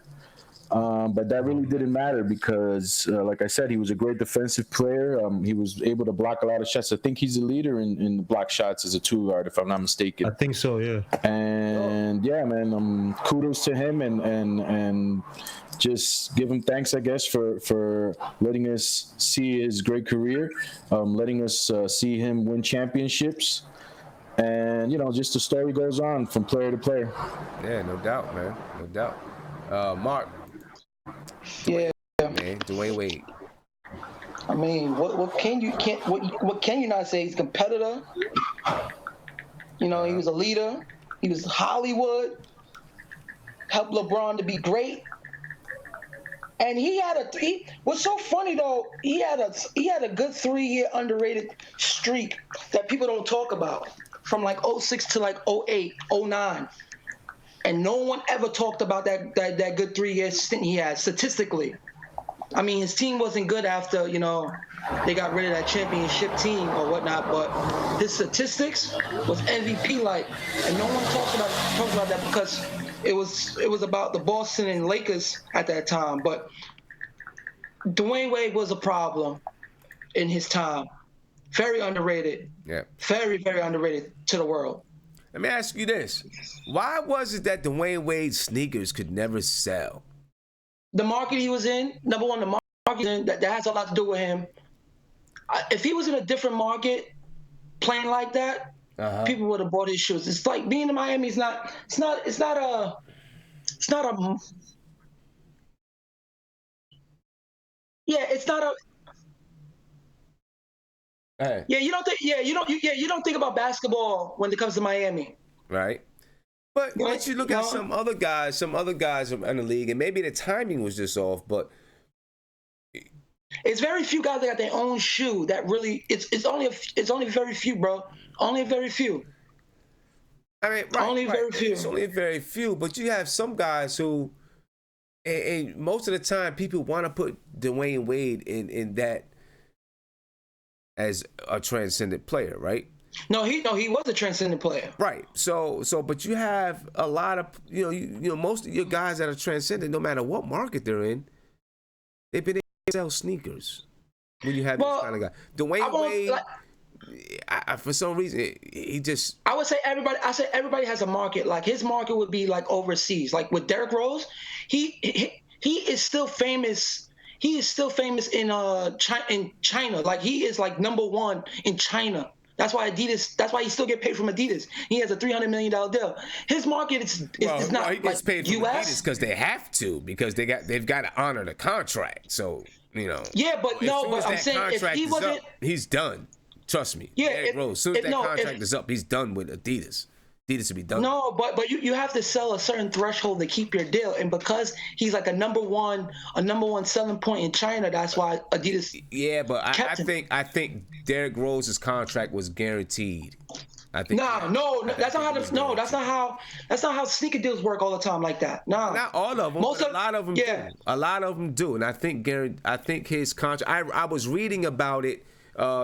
but that really didn't matter because, like I said, he was a great defensive player. He was able to block a lot of shots. I think he's a leader in the block shots as a 2-guard, if I'm not mistaken. I think so, yeah. And yeah, man, kudos to him and just give him thanks, I guess, for letting us see his great career, letting us see him win championships. And, just the story goes on from player to player. Yeah, no doubt, man. No doubt. Mark. Yeah. Man, Dwayne Wade. I mean, what can you not say? He's a competitor. He was a leader. He was Hollywood. Helped LeBron to be great. And what's so funny though, he had a good 3-year underrated streak that people don't talk about. From like 06 to like 08, 09. And no one ever talked about that good 3-year stint he had statistically. I mean, his team wasn't good after, they got rid of that championship team or whatnot, but his statistics was MVP-like. And no one talks about that because it was about the Boston and Lakers at that time. But Dwayne Wade was a problem in his time. Very underrated. Yeah. Very, very underrated to the world. Let me ask you this. Why was it that Dwayne Wade's sneakers could never sell? The market he was in, number one, the market he was in, that has a lot to do with him. If he was in a different market playing like that, people would have bought his shoes. It's like being in Miami it's not a Hey. Yeah, you don't think about basketball when it comes to Miami. Right. But you look at some other guys in the league, and maybe the timing was just off, but it's very few guys that got their own shoe that really it's only very few, bro. Only very few. I mean, very few. It's only very few, but you have some guys who and most of the time people want to put Dwayne Wade in that as a transcendent player, right? No, he was a transcendent player. Right. So, but you have a lot of, most of your guys that are transcendent, no matter what market they're in, they've been able to sell sneakers. When you have this kind of guy, Dwayne Wade, for some reason, he just. I say everybody has a market. Like his market would be like overseas. Like with Derrick Rose, he is still famous. He is still famous in China. Like he is like number one in China. That's why he still get paid from Adidas. He has a $300 million deal. His market is not he gets like paid from US Adidas because they have to, because they've got to honor the contract. So You know. Yeah, but as soon as I'm that saying if contract he is wasn't, up, he's done. Trust me. Yeah, Derrick Rose. As soon as that contract is up, he's done with Adidas. Adidas will be done. No, but you have to sell a certain threshold to keep your deal, and because he's like a number one selling point in China, that's why Adidas. Yeah, but I think Derrick Rose's contract was guaranteed. I think. That's not how sneaker deals work all the time like that. Nah, not all of them. A lot of them. Yeah, do. A lot of them do, and I think his contract. I was reading about it.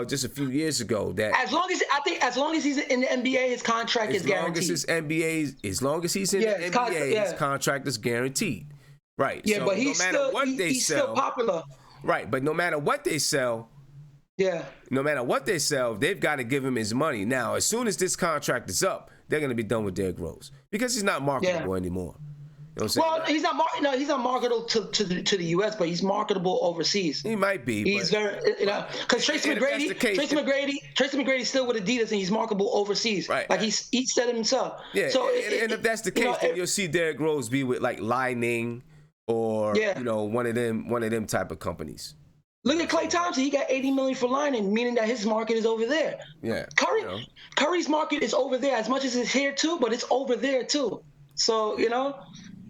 Just a few years ago, that as long as he's in the NBA, his contract is guaranteed. As long as he's in the NBA, his contract is guaranteed. Right. Yeah, so but he's still popular. Right, but no matter what they sell, they've got to give him his money. Now, as soon as this contract is up, they're going to be done with Derrick Rose because he's not marketable anymore. You know what I'm saying? Well, he's not marketable to the U.S., but he's marketable overseas. He might be. He's very, because Tracy McGrady's still with Adidas, and he's marketable overseas. Right. Like he said it himself. Yeah. So and if that's the case, then you'll see Derrick Rose be with like Lining or one of them type of companies. Look at Klay Thompson. He got $80 million for Lining, meaning that his market is over there. Yeah. Curry's market is over there as much as it's here too, but it's over there too. So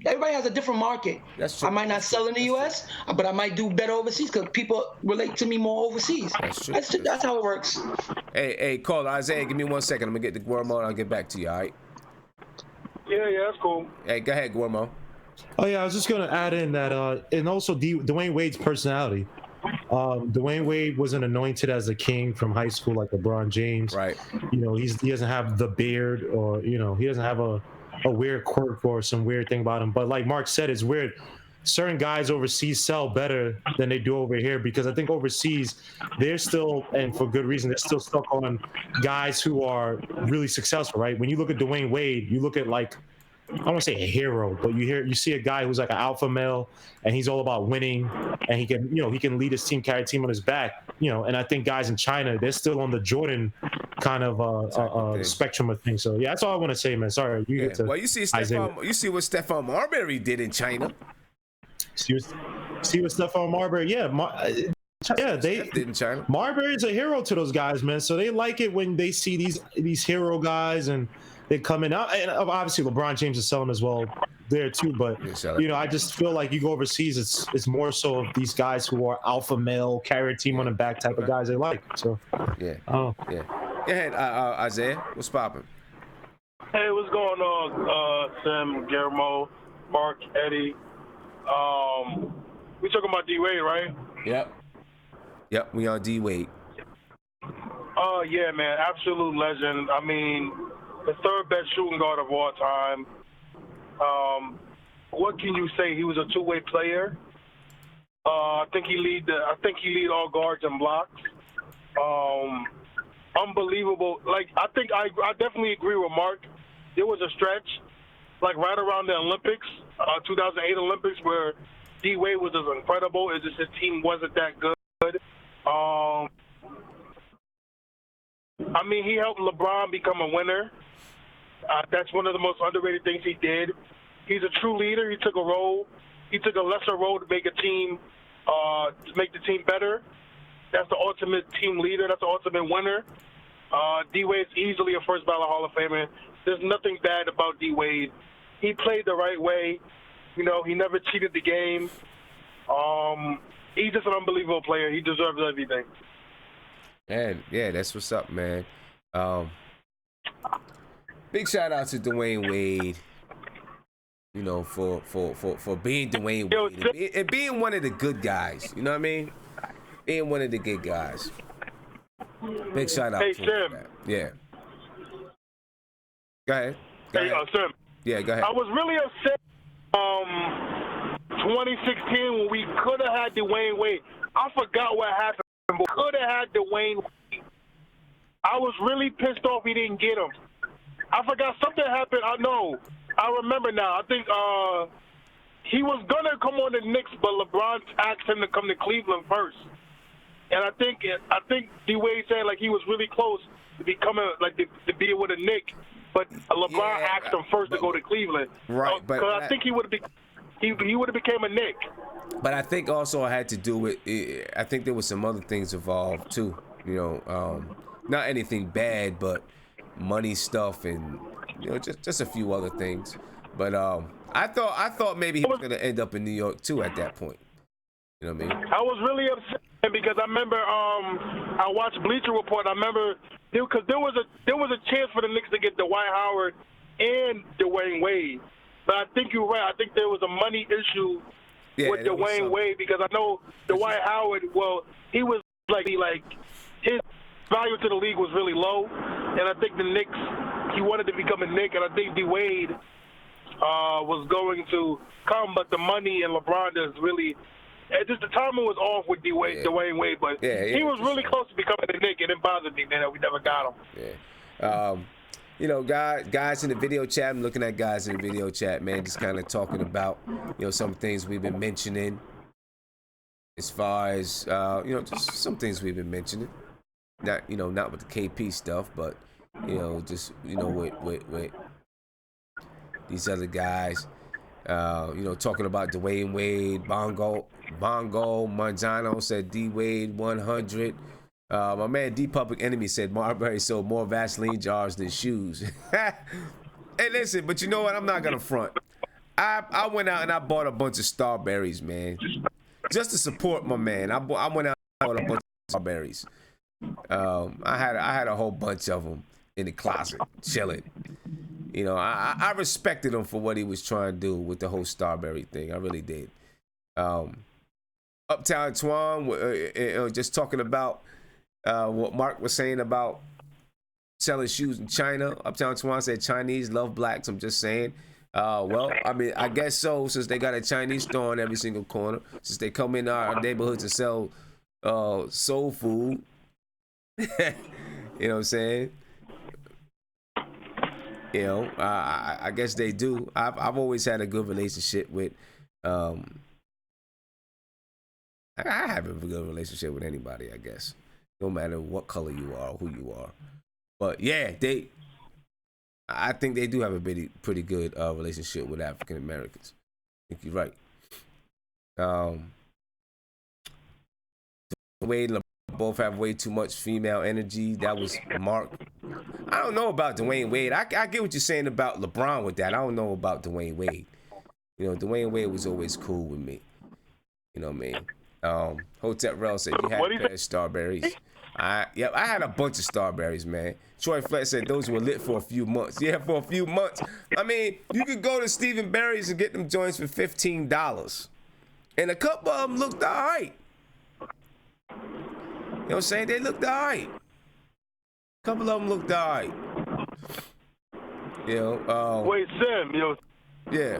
everybody has a different market. That's true. I might not sell in the U.S., but I might do better overseas because people relate to me more overseas. That's true. That's how it works. Hey, caller Isaiah, give me 1 second. I'm gonna get the Guillermo and I'll get back to you. All right? Yeah, that's cool. Hey, go ahead, Guillermo. Oh yeah, I was just gonna add in that, and also Dwayne Wade's personality. Dwayne Wade wasn't anointed as a king from high school like LeBron James. Right. He doesn't have the beard, or he doesn't have a weird quirk or some weird thing about him. But like Mark said, it's weird. Certain guys overseas sell better than they do over here because I think overseas they're still, and for good reason, they're still stuck on guys who are really successful, right? When you look at Dwayne Wade, you look at like, I don't want to say a hero, but you see a guy who's like an alpha male and he's all about winning and he can lead his team, carry a team on his back, and I think guys in China, they're still on the Jordan kind of spectrum of things. So yeah, that's all I want to say, man. Sorry. Well, you see what Stephon Marbury did in China. See what Stephon Marbury, they did in China. Marbury's a hero to those guys, man. So they like it when they see these hero guys and they come in. And obviously LeBron James is selling as well there too. But I just feel like you go overseas, it's more so of these guys who are alpha male, carry a team on the back type of guys they like. So yeah. Go ahead, Isaiah. What's popping? Hey, what's going on, Sam, Guillermo, Mark, Eddie? We talking about D Wade, right? Yep. We on D Wade. Yeah, man, absolute legend. I mean, the third best shooting guard of all time. What can you say? He was a two-way player. I think he lead all guards and blocks. Unbelievable. Like I definitely agree with Mark. There was a stretch, like right around the Olympics, 2008 Olympics, where D Wade was just incredible. It's just his team wasn't that good. I mean, he helped LeBron become a winner. That's one of the most underrated things he did. He's a true leader. He took a role. He took a lesser role to make a team, to make the team better. That's the ultimate team leader. That's the ultimate winner. D Wade's easily a first ballot Hall of Famer. There's nothing bad about D Wade. He played the right way. He never cheated the game. He's just an unbelievable player. He deserves everything. And yeah, that's what's up, man. Big shout out to Dwayne Wade. For being Dwayne Wade and being one of the good guys. You know what I mean? Being one of the good guys. Big shout out to him for that. Yeah. Go ahead. Sam. Yeah, go ahead. I was really upset 2016 when we could have had Dwayne Wade. I forgot what happened, but could have had Dwayne Wade. I was really pissed off we didn't get him. I forgot something happened. I remember now. I think he was going to come on the Knicks, but LeBron asked him to come to Cleveland first. And I think D Wade said like he was really close to becoming like to be with a Knick, but LeBron asked him first to go to Cleveland. Right, because I think he would have been. he would have became a Knick. But I think also it had to do with, I think there was some other things involved too. You know, not anything bad, but money stuff and, you know, just a few other things. But I thought maybe he was gonna end up in New York too at that point. You know what I mean? I was really upset because I remember I watched Bleacher Report. I remember because there was a chance for the Knicks to get Dwight Howard and Dwayne Wade, but I think you're right. I think there was a money issue with Dwayne Wade because I know Dwight Howard. Well, he was like his value to the league was really low, and I think the Knicks, he wanted to become a Knick, and I think D Wade was going to come, but the money and LeBron is really. Just the timing was off with Dwayne Wade, but he was really close to becoming a Knick, and it bothered me, man, that we never got him. Yeah. You know, guys in the video chat, I'm looking at guys in the video chat, man, just kind of talking about, you know, some things we've been mentioning as far as, you know, just some things we've been mentioning. Not with the KP stuff, but, you know, just, you know, with these other guys. You know, talking about Dwayne Wade, Bongo Manzano said D Wade 100. My man D Public Enemy said Marbury sold more Vaseline jars than shoes. Hey, listen, but you know what? I'm not gonna front. I went out and I bought a bunch of Starberries, man, just to support my man. I went out and bought a bunch of Starberries. I had a whole bunch of them in the closet, chilling. You know, I respected him for what he was trying to do with the whole Starberry thing. I really did. Uptown Twan, just talking about what Mark was saying about selling shoes in China. Uptown Twan said Chinese love blacks. I'm just saying. Well, I mean, I guess so, since they got a Chinese store in every single corner. Since they come in our neighborhoods and sell soul food. You know what I'm saying? You know, I guess they do. I've always had a good relationship with. I have a good relationship with anybody, I guess, no matter what color you are, or who you are. But yeah, I think they do have a pretty good relationship with African Americans. I think you're right. Wade and LeBron both have way too much female energy. That was Mark. I don't know about Dwayne Wade. I get what you're saying about LeBron with that. I don't know about Dwayne Wade. You know, Dwayne Wade was always cool with me. You know what I mean? Hotep Rel said you had a pair of Starberries. I had a bunch of Starberries, man. Troy Flex said those were lit for a few months. Yeah, for a few months. I mean, you could go to Stephen Barry's and get them joints for $15. And a couple of them looked all right. You know what I'm saying? They looked all right. A couple of them looked all right. You know, Wait, Sam, you know. Yeah.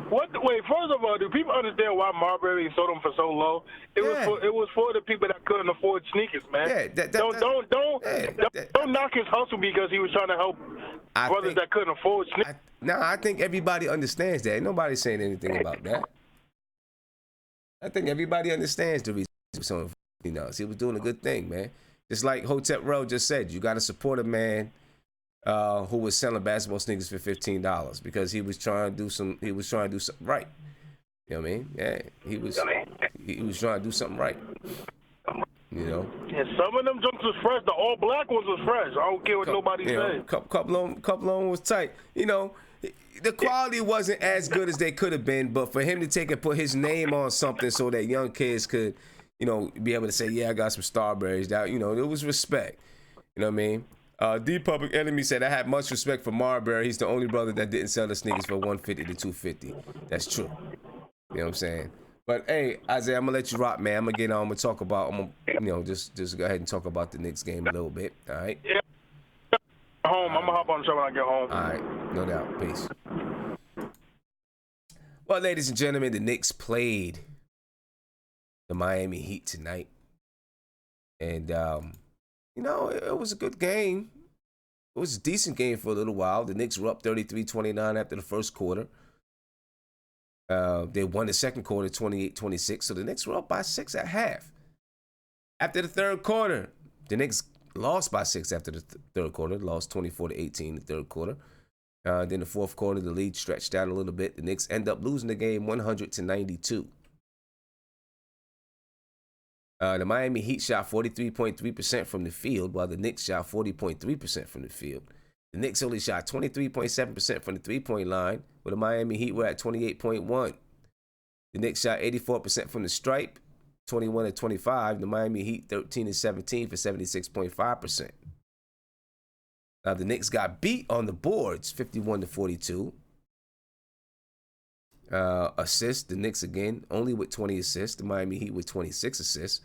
Wait, first of all, do people understand why Marbury sold them for so low? It was for the people that couldn't afford sneakers, man. Yeah, don't knock his hustle because he was trying to help brothers that couldn't afford sneakers. I think everybody understands that. Ain't nobody saying anything about that. I think everybody understands the reason he was selling for $15. He was doing a good thing, man. Just like Hotep Rowe just said, you got to support a man who was selling basketball sneakers for $15 because he was trying to do something right. You know what I mean? Yeah, he was trying to do something right. You know. And some of them jumps was fresh. The all black ones was fresh. I don't care what nobody said. Couple of them was tight. You know, the quality wasn't as good as they could have been, but for him to take and put his name on something so that young kids could, you know, be able to say, yeah, I got some Starberries. That, you know, it was respect. You know what I mean? D Public Enemy said, I had much respect for Marbury. He's the only brother that didn't sell the sneakers for $150 to $250. That's true. You know what I'm saying? But hey, Isaiah, I'm gonna let you rock, man. I'm gonna get on. I'm gonna talk about. I'm gonna, you know, just go ahead and talk about the Knicks game a little bit. All right. Yeah. Home. I'm gonna hop on the show when I get home. All right. No doubt. Peace. Well, ladies and gentlemen, the Knicks played the Miami Heat tonight, and you know, it was a good game. It was a decent game for a little while. The Knicks were up 33-29 after the first quarter. They won the second quarter 28-26, so the Knicks were up by 6 at half. After the third quarter, the Knicks lost by 6 after the third quarter, lost 24-18 in the third quarter. Then the fourth quarter, the lead stretched out a little bit. The Knicks end up losing the game 100-92. The Miami Heat shot 43.3% from the field, while the Knicks shot 40.3% from the field. The Knicks only shot 23.7% from the three-point line, where the Miami Heat were at 28.1%. The Knicks shot 84% from the stripe, 21-25. The Miami Heat 13-17 for 76.5%. The Knicks got beat on the boards, 51-42. Assists, the Knicks again, only with 20 assists. The Miami Heat with 26 assists.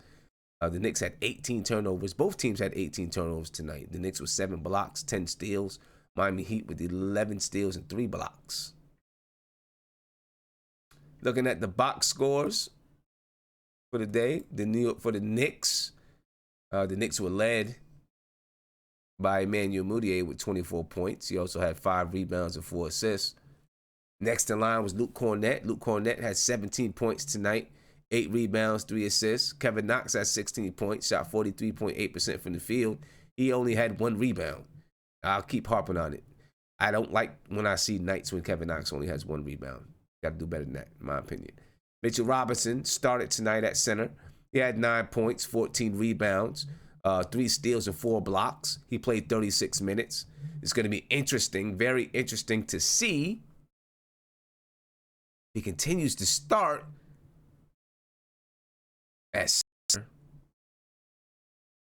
The Knicks had 18 turnovers. Both teams had 18 turnovers tonight. The Knicks with 7 blocks, 10 steals. Miami Heat with 11 steals and 3 blocks. Looking at the box scores for the day, for the Knicks were led by Emmanuel Mudiay with 24 points. He also had 5 rebounds and 4 assists. Next in line was Luke Cornett. Luke Cornett had 17 points tonight, 8 rebounds, 3 assists. Kevin Knox had 16 points, shot 43.8% from the field. He only had 1 rebound. I'll keep harping on it. I don't like when I see nights when Kevin Knox only has 1 rebound. Got to do better than that, in my opinion. Mitchell Robinson started tonight at center. He had 9 points, 14 rebounds, 3 steals and 4 blocks. He played 36 minutes. It's going to be interesting, very interesting to see. He continues to start at center.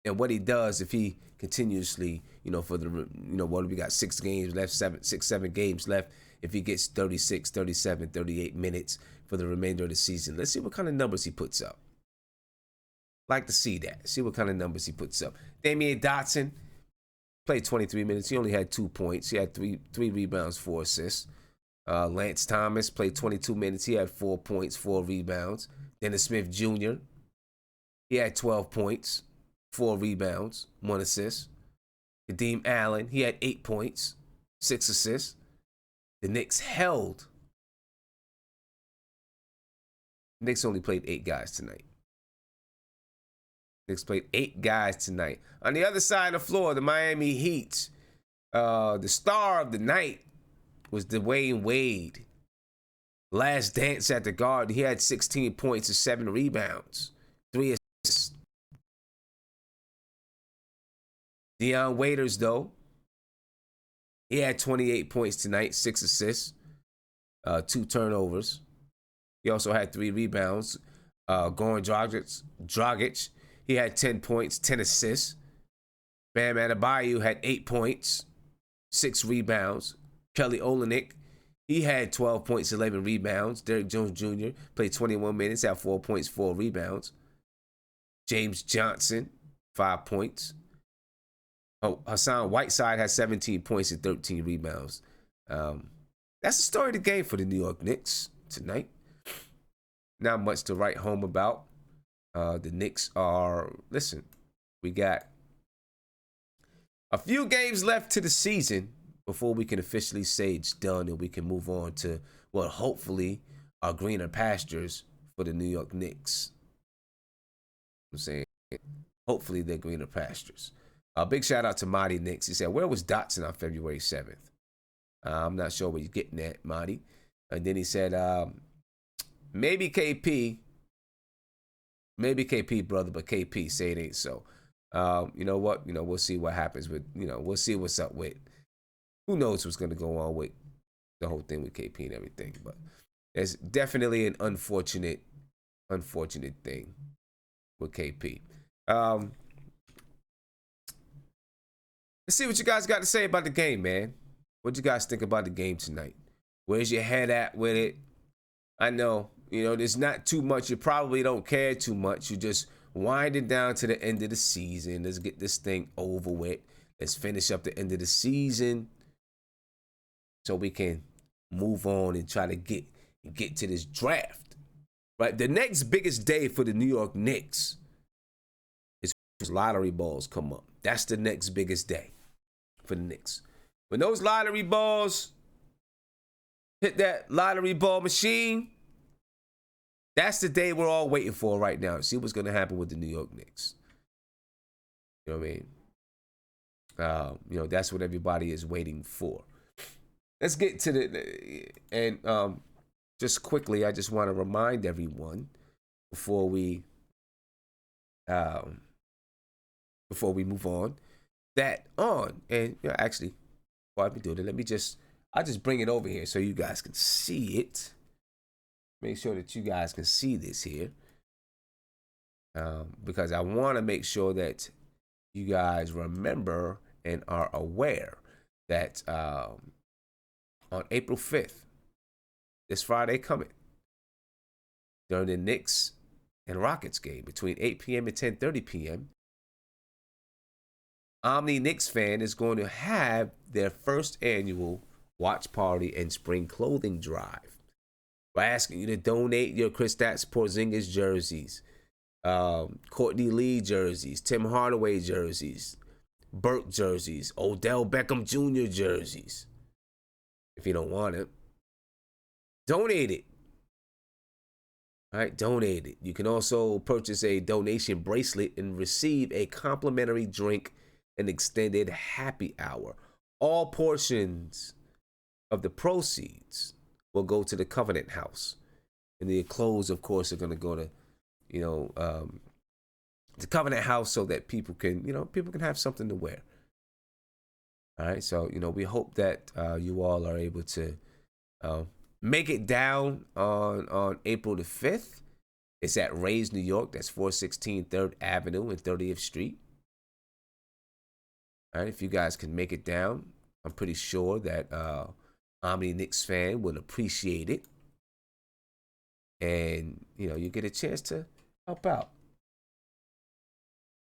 And what he does if he continuously, what we got 6 games left, 7 games left. If he gets 36, 37, 38 minutes for the remainder of the season, let's see what kind of numbers he puts up. Like to see that. See what kind of numbers he puts up. Damian Dotson played 23 minutes. He only had 2 points. He had three rebounds, 4 assists. Lance Thomas played 22 minutes. He had 4 points, 4 rebounds. Dennis Smith Jr., he had 12 points, 4 rebounds, 1 assist. Kadeem Allen, he had 8 points, 6 assists. The Knicks held. The Knicks only played 8 guys tonight. Knicks played 8 guys tonight. On the other side of the floor, the Miami Heat, the star of the night was Dwayne Wade. Last dance at the Garden. He had 16 points and 7 rebounds, 3 assists. Dion Waiters, though, he had 28 points tonight, 6 assists, 2 turnovers. He also had 3 rebounds. Goran Dragic, he had 10 points, 10 assists. Bam Adebayo had 8 points, 6 rebounds. Kelly Olynyk, he had 12 points, 11 rebounds. Derrick Jones Jr. played 21 minutes, had 4 points, 4 rebounds. James Johnson, 5 points. Hassan Whiteside had 17 points and 13 rebounds. That's the story of the game for the New York Knicks tonight. Not much to write home about. The Knicks we got a few games left to the season before we can officially say it's done and we can move on to what hopefully are greener pastures for the New York Knicks. I'm saying hopefully they're greener pastures. A big shout out to Marty Knicks. He said, where was Dotson on February 7th? I'm not sure what you're getting at, Marty. And then he said, maybe KP, brother, but KP say it ain't so. You know what? We'll see what happens with, we'll see what's up with. Who knows what's going to go on with the whole thing with KP and everything. But it's definitely an unfortunate thing with KP. Let's see what you guys got to say about the game, man. What you guys think about the game tonight? Where's your head at with it? I know, there's not too much. You probably don't care too much. You just winding down to the end of the season. Let's get this thing over with. Let's finish up the end of the season so we can move on and try to get to this draft. Right? The next biggest day for the New York Knicks is lottery balls come up. That's the next biggest day for the Knicks. When those lottery balls hit that lottery ball machine, that's the day we're all waiting for right now. See what's going to happen with the New York Knicks. You know what I mean? That's what everybody is waiting for. let's get to and just quickly, I just want to remind everyone before we move on that actually, before I do it, I'll just bring it over here so you guys can see it. Make sure that you guys can see this here, because I want to make sure that you guys remember and are aware that on April 5th, this Friday coming, during the Knicks and Rockets game between 8 p.m. and 10:30 p.m., Omni Knicks fan is going to have their first annual watch party and spring clothing drive. We're asking you to donate your Kristaps Porzingis jerseys, Courtney Lee jerseys, Tim Hardaway jerseys, Burke jerseys, Odell Beckham Jr. jerseys. If you don't want it, donate it. All right, donate it. You can also purchase a donation bracelet and receive a complimentary drink and extended happy hour. All portions of the proceeds will go to the Covenant House. And the clothes, of course, are going to go to, the Covenant House so that people can have something to wear. All right, so, we hope that you all are able to make it down on April the 5th. It's at Ray's, New York. That's 416 3rd Avenue and 30th Street. All right, if you guys can make it down, I'm pretty sure that Omni Knicks fan will appreciate it. And, you get a chance to help out.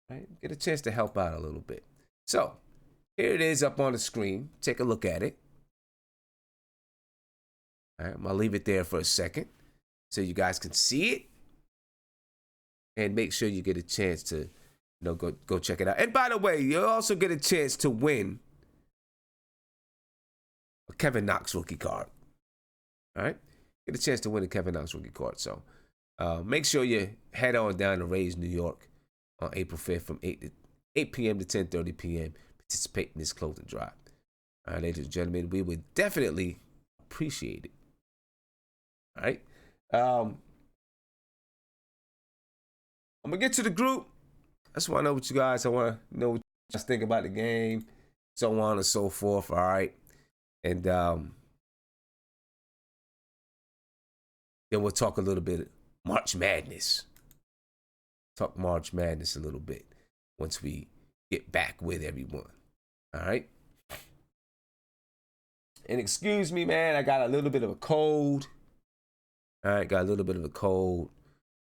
Right? Get a chance to help out a little bit. So, here it is up on the screen. Take a look at it. All right, I'm going to leave it there for a second so you guys can see it. And make sure you get a chance to, go check it out. And by the way, you'll also get a chance to win a Kevin Knox rookie card. All right? Get a chance to win a Kevin Knox rookie card. So make sure you head on down to Ray's, New York on April 5th from 8 p.m. to 10:30 p.m. Participate in this clothing drive. All right, ladies and gentlemen, we would definitely appreciate it. All right? I'm going to get to the group. I just want to know what you guys, I want to know what you guys think about the game, so on and so forth, all right? And then we'll talk a little bit March Madness. Talk March Madness a little bit once we get back with everyone, all right? And excuse me, man, I got a little bit of a cold. All right, got a little bit of a cold.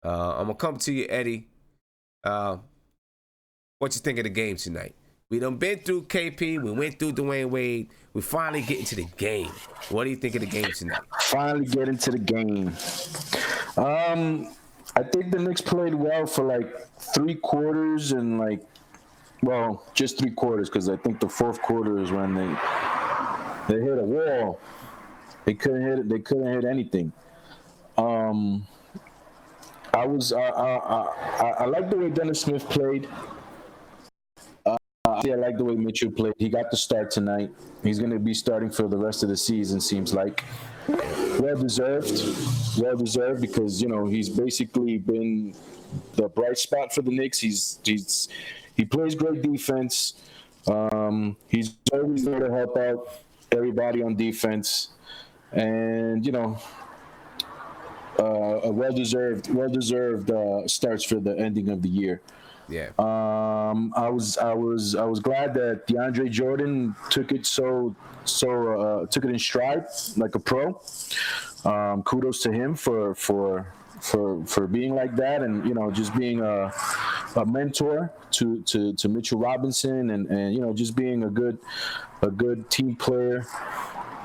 I'm going to come to you, Eddie. What you think of the game tonight? We done been through KP. We went through Dwayne Wade. We finally get into the game. What do you think of the game tonight? Finally get into the game. I think the Knicks played well for like 3 quarters and just 3 quarters, because I think the fourth quarter is when they hit a wall. They couldn't hit it. They couldn't hit anything. I like the way Dennis Smith played. I like the way Mitchell played. He got the start tonight. He's going to be starting for the rest of the season, seems like. Well deserved because, he's basically been the bright spot for the Knicks. He plays great defense. He's always there to help out everybody on defense. And, a well-deserved starts for the ending of the year. Yeah. I was glad that DeAndre Jordan took it took it in stride like a pro. Kudos to him for being like that, and just being a mentor to Mitchell Robinson, and just being a good team player,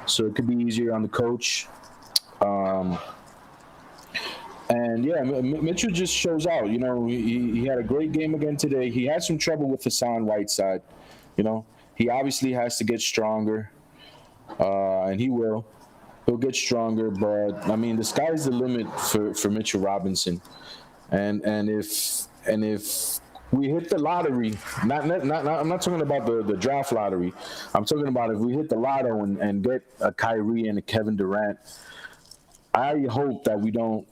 so it could be easier on the coach. And yeah, Mitchell just shows out. He had a great game again today. He had some trouble with Hassan Whiteside. He obviously has to get stronger, and he will. He'll get stronger, but I mean, the sky's the limit for Mitchell Robinson. And if we hit the lottery, not I'm not talking about the draft lottery. I'm talking about if we hit the lotto and get a Kyrie and a Kevin Durant, I hope that we don't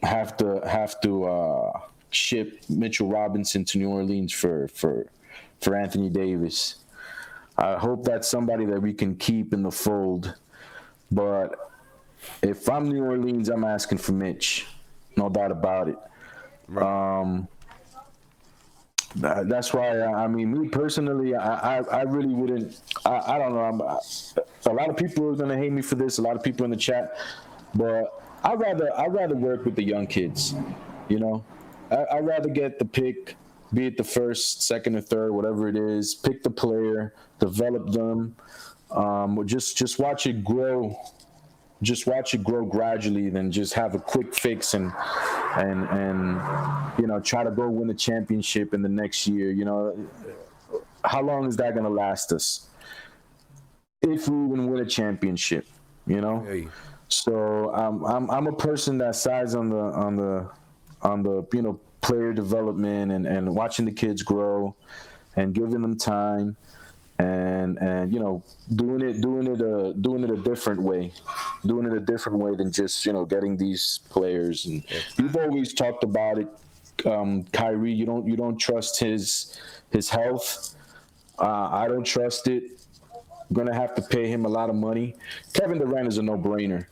have to ship Mitchell Robinson to New Orleans for Anthony Davis. I hope that's somebody that we can keep in the fold. But if I'm New Orleans, I'm asking for Mitch. No doubt about it. Right. That's why, I mean, me personally, I really wouldn't, I don't know. A lot of people are going to hate me for this, a lot of people in the chat, but I'd rather work with the young kids, you know? I'd rather get the pick, be it the first, second, or third, whatever it is, pick the player, develop them, just watch it grow. Just watch it grow gradually, then just have a quick fix and you know, try to go win a championship in the next year. You know, how long is that going to last us? If we even win a championship, you know. Hey. So I'm a person that sides on the you know, player development and watching the kids grow and giving them time. And you know, doing it a different way than just, you know, getting these players. And you've always talked about it, Kyrie. You don't trust his health. I don't trust it. I'm gonna have to pay him a lot of money. Kevin Durant is a no-brainer,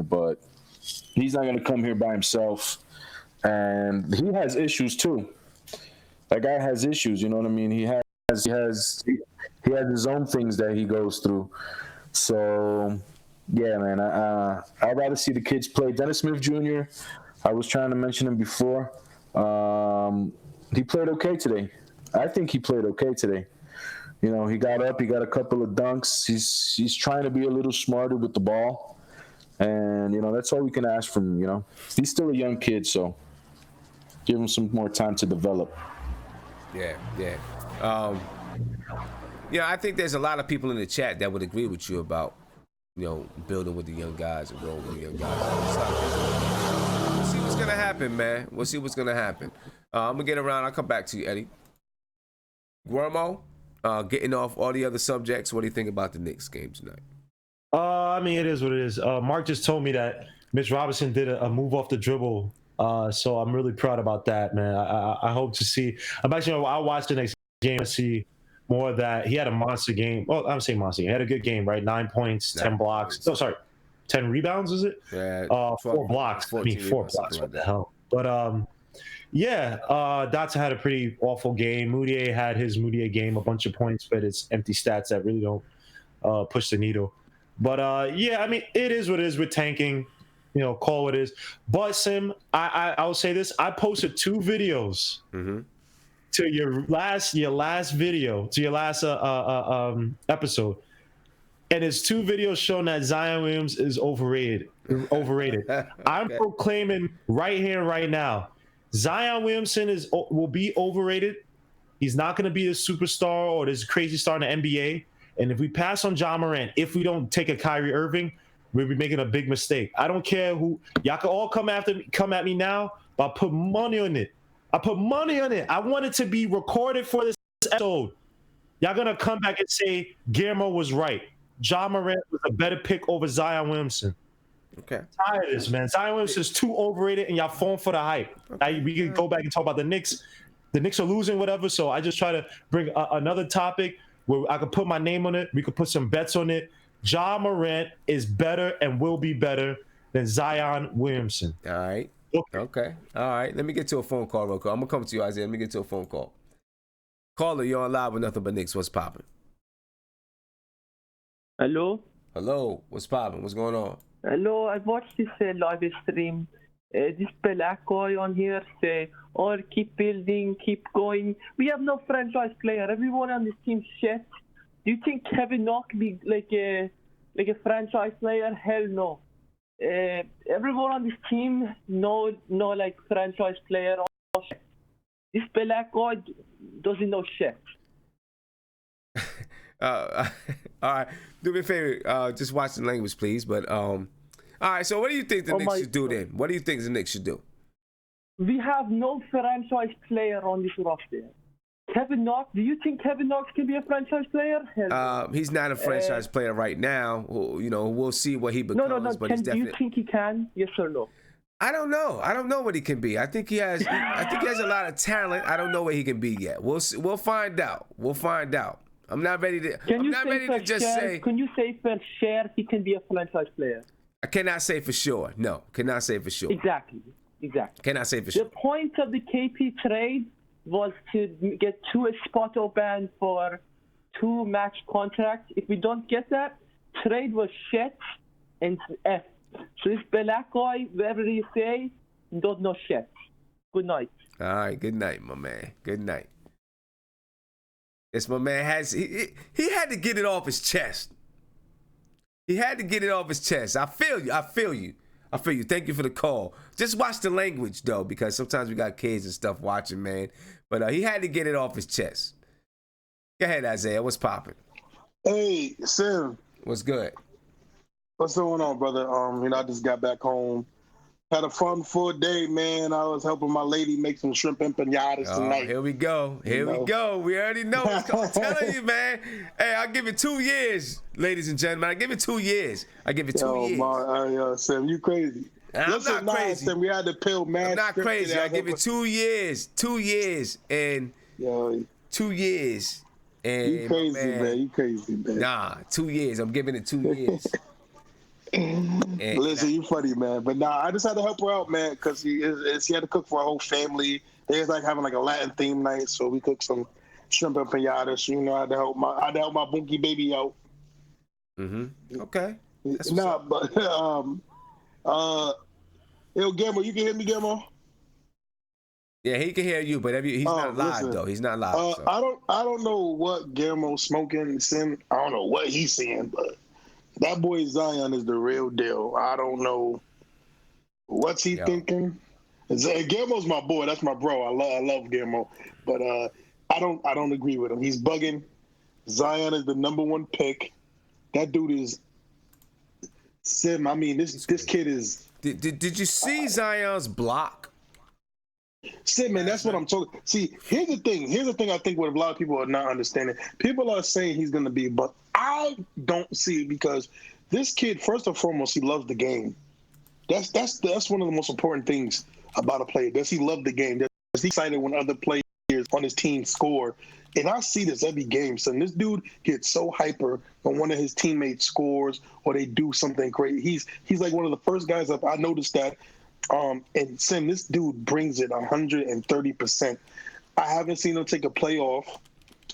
but he's not gonna come here by himself, and he has issues too. That guy has issues. You know what I mean? He has his own things that he goes through. So, yeah, man, I'd rather see the kids play. Dennis Smith Jr., I was trying to mention him before. He played okay today. I think he played okay today. You know, he got up, he got a couple of dunks. He's trying to be a little smarter with the ball. And, you know, that's all we can ask from him, you know. He's still a young kid, so give him some more time to develop. Yeah. Yeah, I think there's a lot of people in the chat that would agree with you about, you know, building with the young guys and growing with the young guys. We'll see what's gonna happen, man. We'll see what's gonna happen. I'm gonna get around. I'll come back to you, Eddie. Guillermo, getting off all the other subjects. What do you think about the Knicks game tonight? I mean, it is what it is. Mark just told me that Mitch Robinson did a move off the dribble. So I'm really proud about that, man. I hope to see. I'll watch the next game and see more of that. He had a monster game. Well, I'm saying monster game. He had a good game, right? 9 points, 10 blocks. Oh, sorry, 10 rebounds, is it? Yeah. 4 blocks. 4 blocks. What the hell? But yeah, Dotson had a pretty awful game. Moutier had his Moutier game, a bunch of points, but it's empty stats that really don't push the needle. But yeah, I mean, it is what it is with tanking. You know, call what it is. But Sim, I'll say this: I posted 2 videos to your last video, to your last episode, and it's 2 videos showing that Zion Williams is overrated. I'm proclaiming right here, right now, Zion Williamson will be overrated. He's not going to be a superstar or this crazy star in the NBA. And if we pass on Ja Morant, if we don't take a Kyrie Irving, we'll be making a big mistake. I don't care who y'all can all come at me now, but I put money on it. I want it to be recorded for this episode. Y'all gonna come back and say Guillermo was right. Ja Morant was a better pick over Zion Williamson. Okay. I'm tired of this, man. Zion Williamson's too overrated, and y'all falling for the hype. Okay. We can go back and talk about the Knicks. The Knicks are losing, whatever. So I just try to bring another topic where I could put my name on it. We could put some bets on it. Ja Morant is better and will be better than Zion Williamson. All right. Okay. All right. Let me get to a phone call real quick. I'm going to come to you, Isaiah. Let me get to a phone call. Caller, you're on live with Nothing But Knicks. What's popping? Hello? Hello. What's popping? What's going on? Hello. I watched this live stream. This black guy on here say, oh, keep building, keep going. We have no franchise player. Everyone on this team shit. Do you think Kevin Knock be like a franchise player? Hell no. Everyone on this team no like franchise player. This black guy doesn't know shit. All right, do me a favor. Just watch the language, please. But all right. So what do you think the Knicks should do then? What do you think the Knicks should do? We have no franchise player on this roster. Kevin Knox, do you think Kevin Knox can be a franchise player? He's not a franchise player right now. You know, we'll see what he becomes. No. But Do you think he can? Yes or no? I don't know. I don't know what he can be. I think he has a lot of talent. I don't know what he can be yet. We'll see. We'll find out. I'm not ready to. Can you say for sure he can be a franchise player? I cannot say for sure. No, cannot say for sure. Exactly. Cannot say for sure. The point of the KP trade was to get 2 spot open for 2 max contracts. If we don't get that, trade was shit and F. So this black guy, whatever you say, don't know shit. Good night. All right, good night, my man. Good night. Yes, my man he had to get it off his chest. He had to get it off his chest. I feel you. Thank you for the call. Just watch the language, though, because sometimes we got kids and stuff watching, man. But he had to get it off his chest. Go ahead, Isaiah. What's popping? Hey, Sim. What's good? What's going on, brother? I just got back home. Had a fun full day, man. I was helping my lady make some shrimp empanadas tonight. Here we go. We already know. I'm telling you, man. Hey, I'll give it 2 years, ladies and gentlemen. I give it 2 years. I give it 2 years. Sam, you crazy. I'm not crazy. Sam, we had to peel mad. I'm not crazy. I give it 2 years. 2 years and 2 years. And you crazy, man. You crazy, man. Nah, 2 years. I'm giving it 2 years. Listen, you funny, man. But I just had to help her out, man, because she had to cook for her whole family. They was like having like a Latin theme night, so we cooked some shrimp empanadas. I had to help my bunky baby out. Okay. But Guillermo, you can hear me, Guillermo? Yeah, he can hear you, but he's not live though. He's not live. So. I don't know what Guillermo's smoking. I don't know what he's seeing, but that boy Zion is the real deal. I don't know what's he thinking. Guillermo's my boy. That's my bro. I love Guillermo, but I don't agree with him. He's bugging. Zion is the #1 pick. That dude is Sim. I mean, this kid is. Did you see Zion's block? Sim, man, that's what I'm talking. See, here's the thing. I think what a lot of people are not understanding. People are saying he's going to be, but I don't see it because this kid, first and foremost, he loves the game. That's one of the most important things about a player. Does he love the game? Does he excited when other players on his team score? And I see this every game. So this dude gets so hyper when one of his teammates scores or they do something great. He's like one of the first guys up. I noticed that. And Sim, this dude brings it 130%. I haven't seen him take a play off.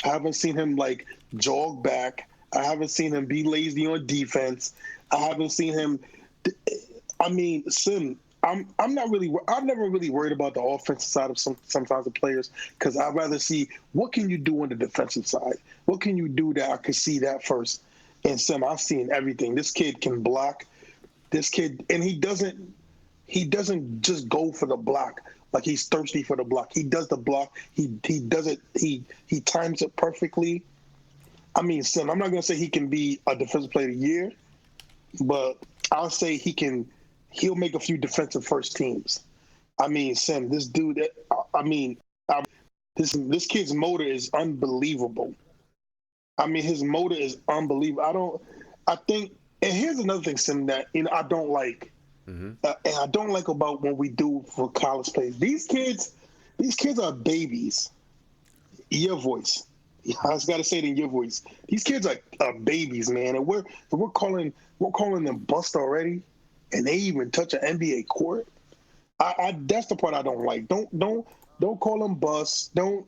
I haven't seen him like jog back. I haven't seen him be lazy on defense. I haven't seen him. I mean, Sim, I'm never really worried about the offensive side of sometimes the players because I'd rather see what can you do on the defensive side. What can you do that I could see that first. And Sim, I've seen everything. This kid can block. This kid, and he doesn't just go for the block like he's thirsty for the block. He does the block. He does it. He times it perfectly. I mean, Sim, I'm not gonna say he can be a defensive player of the year, but I'll say he'll make a few defensive first teams. I mean, Sim, this dude. This kid's motor is unbelievable. I mean, his motor is unbelievable. And here's another thing, Sim, that I don't like. And I don't like about what we do for college players. These kids are babies. Your voice. I just gotta say it in your voice. These kids are babies, man. And we're calling them bust already, and they even touch an NBA court. That's the part I don't like. Don't call them bust. Don't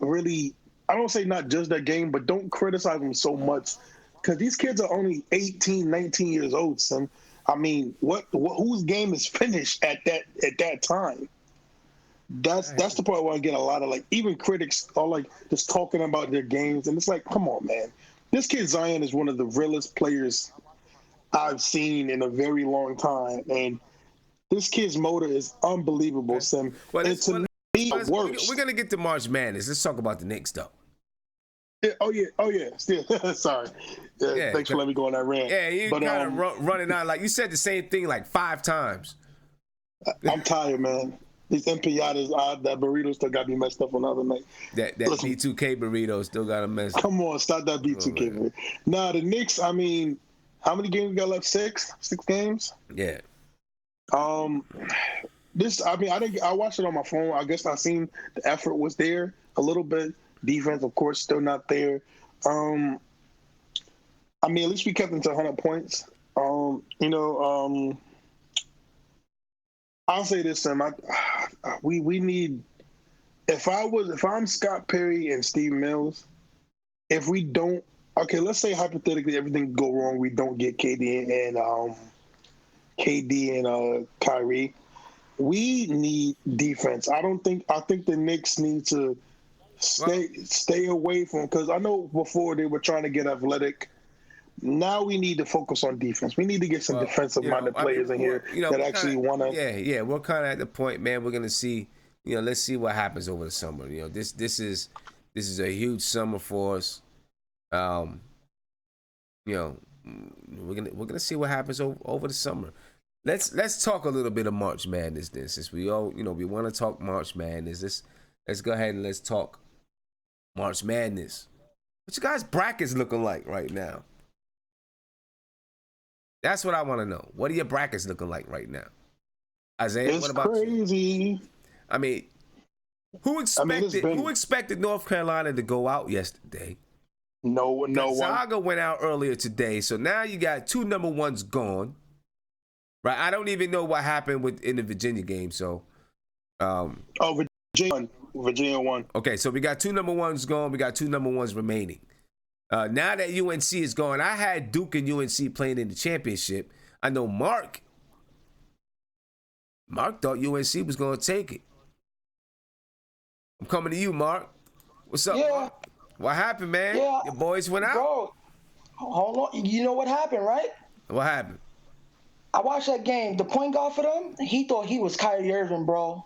really. I don't say not judge their game, but don't criticize them so much because these kids are only 18, 19 years old, son. I mean, whose game is finished at that time? That's the part where I get a lot of even critics are just talking about their games, and it's like, come on, man. This kid Zion is one of the realest players I've seen in a very long time, and this kid's motor is unbelievable, Sim. Well, and to me, worse. We're gonna get to March Madness. Let's talk about the Knicks, though. Oh yeah. Still, sorry. Thanks for letting me go on that rant. Yeah, you kind of running on you said the same thing 5 times. I'm tired, man. These empanadas, that burrito still got to be messed up on the other night. That Listen, B2K burrito still got a mess. Come on, stop that B2K. Man. Nah, the Knicks, I mean, how many games we got left? Six games? Yeah. I watched it on my phone. I guess I seen the effort was there a little bit. Defense, of course, still not there. At least we kept them to 100 points. I'll say this, Sam. We need. If I'm Scott Perry and Steve Mills, if we don't, okay, let's say hypothetically everything go wrong, we don't get KD and Kyrie. We need defense. I think the Knicks need to stay away from, because I know before they were trying to get athletic. Now we need to focus on defense. We need to get some defensive-minded players in here that actually want to. Yeah. We're kind of at the point, man. We're gonna see. Let's see what happens over the summer. This is a huge summer for us. We're gonna see what happens over the summer. Let's talk a little bit of March Madness then, since we all we want to talk March Madness. Let's go ahead and let's talk March Madness. What you guys' brackets looking like right now? That's what I want to know. What are your brackets looking like right now? Isaiah, what about crazy. You? I mean, who expected North Carolina to go out yesterday? No one. Gonzaga went out earlier today, so now you got 2 number ones gone. Right? I don't even know what happened in the Virginia game. So, Virginia won. Okay, so we got 2 number ones gone. We got 2 number ones remaining. Now that UNC is gone, I had Duke and UNC playing in the championship. I know Mark thought UNC was going to take it. I'm coming to you, Mark. What's up, Mark? What happened, man? Yeah. Your boys went out? Bro, hold on. You know what happened, right? What happened? I watched that game. The point guard for them, he thought he was Kyrie Irving, bro.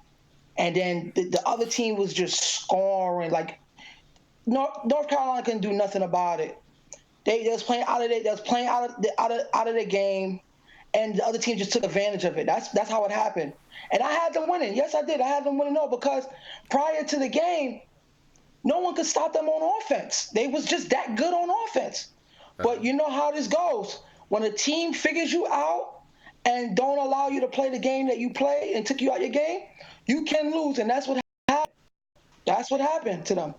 And then the other team was just scoring. Like, North Carolina couldn't do nothing about it. They was playing out of the game, and the other team just took advantage of it. That's how it happened. And I had them winning. Yes, I did. I had them winning because prior to the game, no one could stop them on offense. They was just that good on offense. But you know how this goes. When a team figures you out and don't allow you to play the game that you play and took you out your game, you can lose, and that's what happened. That's what happened to them.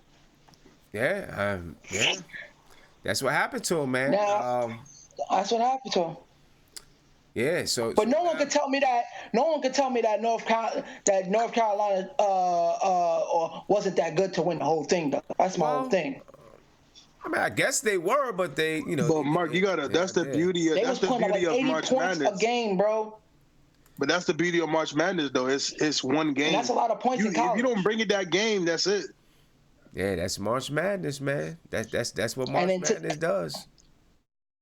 Yeah. That's what happened to him, man. That's what happened to him. Yeah. But no one could tell me that. No one could tell me that North Carolina wasn't that good to win the whole thing. Though. That's my whole thing. I mean, I guess they were, but they, But Mark, you gotta. That's the beauty. That's the beauty of March Madness. A game, bro. But that's the beauty of March Madness, though. It's one game. And that's a lot of points in college. If you don't bring it that game, that's it. Yeah, that's March Madness, man. That's what March Madness does.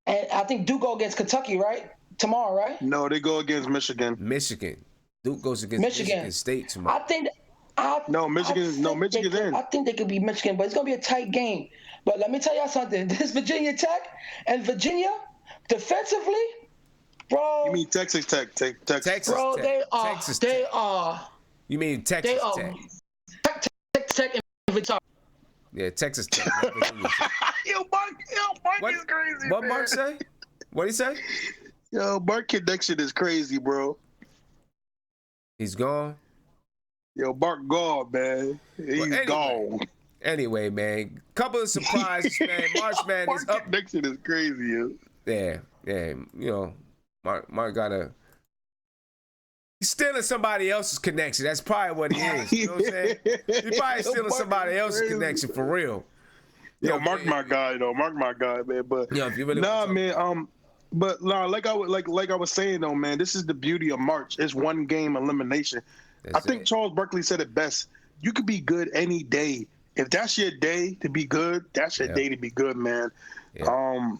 And I think Duke go against Kentucky, right? Tomorrow, right? No, they go against Michigan. Duke goes against Michigan State tomorrow. Michigan's in. I think they could be Michigan, but it's gonna be a tight game. But let me tell y'all something. This Virginia Tech and Virginia, defensively, bro. You mean Texas Tech? Texas bro, Tech. They are. You mean Texas Tech? Texas Tech and Virginia. Yeah, Texas Tech. Yo, Mark is crazy. What man. Mark say? What'd he say? Yo, Mark connection is crazy, bro. He's gone. Yo, Mark gone, man. He's gone. Anyway, man, couple of surprises, man. March Madness Mark connection is crazy, yo. Yeah. Mark he's stealing somebody else's connection. That's probably what he is. You know what I'm saying? He's probably stealing somebody else's connection for real. Yo, Mark my guy, though. Mark my guy, man. But if you really man. But like I was saying though, man, this is the beauty of March. It's one game elimination. I think Charles Barkley said it best. You could be good any day. If that's your day to be good, that's your day to be good, man. Yeah.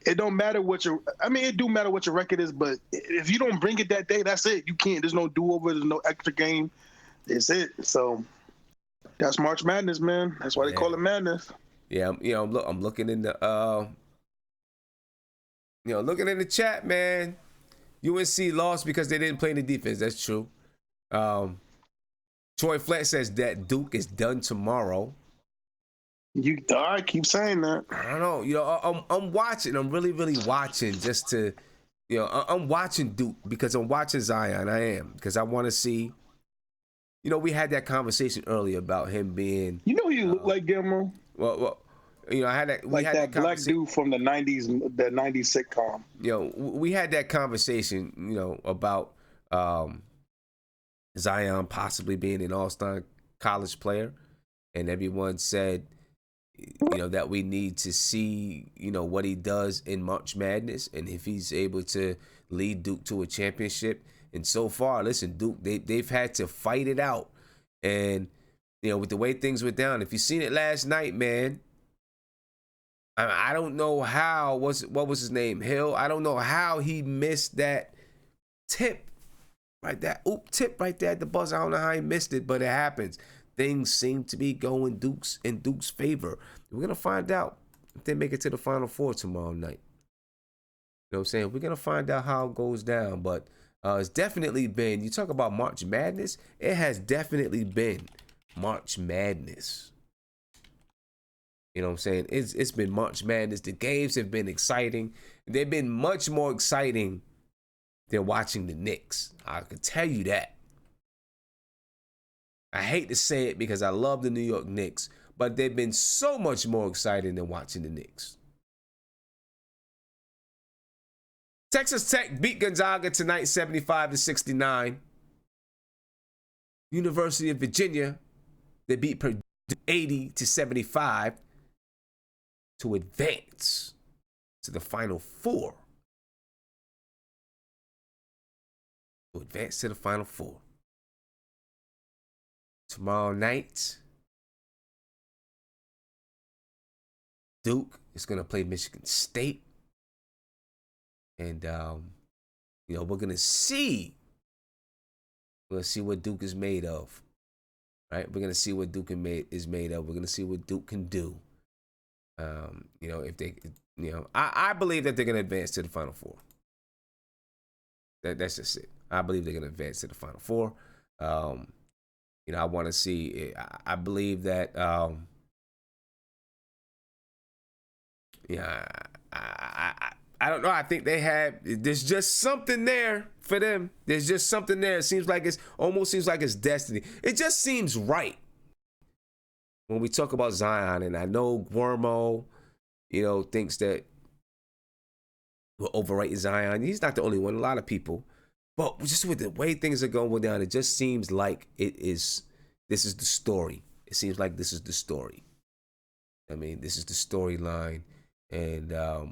It don't matter it do matter what your record is, but if you don't bring it that day, that's it. You can't. There's no do-over. There's no extra game. It's it. So that's March Madness, man. That's why they call it madness. Yeah, I'm looking in the looking in the chat, man. UNC lost because they didn't play any defense. That's true. Troy Fleck says that Duke is done tomorrow. You all right? Keep saying that. I don't know. You know, I'm watching. I'm really watching just to, you know, I'm watching Duke because I'm watching Zion. I am because I want to see. You know, we had that conversation earlier about him being. You know, you look like Gilmore. Well, you know, I had that. Like that black dude from the '90s sitcom. You know, we had that conversation. You know, about Zion possibly being an all-star college player, and everyone said, you know, that we need to see, you know, what he does in March Madness and if he's able to lead Duke to a championship. And so far, listen, Duke, they've had to fight it out. And, you know, with the way things went down, if you seen it last night, man, I don't know how, what was his name? Hill. I don't know how he missed that tip, right? That tip right there at the buzzer. I don't know how he missed it, but it happens. Things seem to be going in Duke's favor. We're going to find out if they make it to the Final Four tomorrow night. You know what I'm saying? We're going to find out how it goes down. But it's definitely been, you talk about March Madness, it has definitely been March Madness. You know what I'm saying? It's been March Madness. The games have been exciting. They've been much more exciting than watching the Knicks. I can tell you that. I hate to say it because I love the New York Knicks, but they've been so much more exciting than watching the Knicks. Texas Tech beat Gonzaga tonight, 75-69. University of Virginia, they beat Purdue 80-75 to advance to the Final Four. Tomorrow night, Duke is going to play Michigan State. And, you know, we're going to see. We'll see what Duke is made of. Right? We're going to see what Duke is made of. We're going to see what Duke can do. You know, if they, you know, I believe that they're going to advance to the Final Four. That's just it. I believe they're going to advance to the Final Four. You know, I want to see. I believe that. Yeah, I don't know. I think they have. There's just something there for them. There's just something there. It seems like almost seems like it's destiny. It just seems right when we talk about Zion. And I know Wormo, you know, thinks that we're overrating Zion. He's not the only one. A lot of people. But just with the way things are going down, it just seems like this is the story. It seems like this is the story. I mean, this is the storyline. And I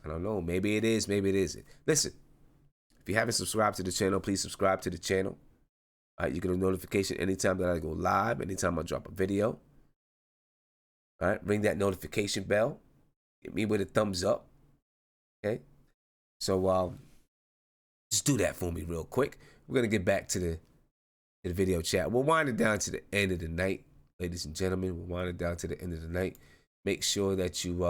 don't know. Maybe it is. Maybe it isn't. Listen, if you haven't subscribed to the channel, please subscribe to the channel. All right, you get a notification anytime that I go live, anytime I drop a video. All right, ring that notification bell. Hit me with a thumbs up. Okay? So, just do that for me real quick. We're going to get back to the video chat. We'll wind it down to the end of the night, ladies and gentlemen. We'll wind it down to the end of the night. Make sure that you,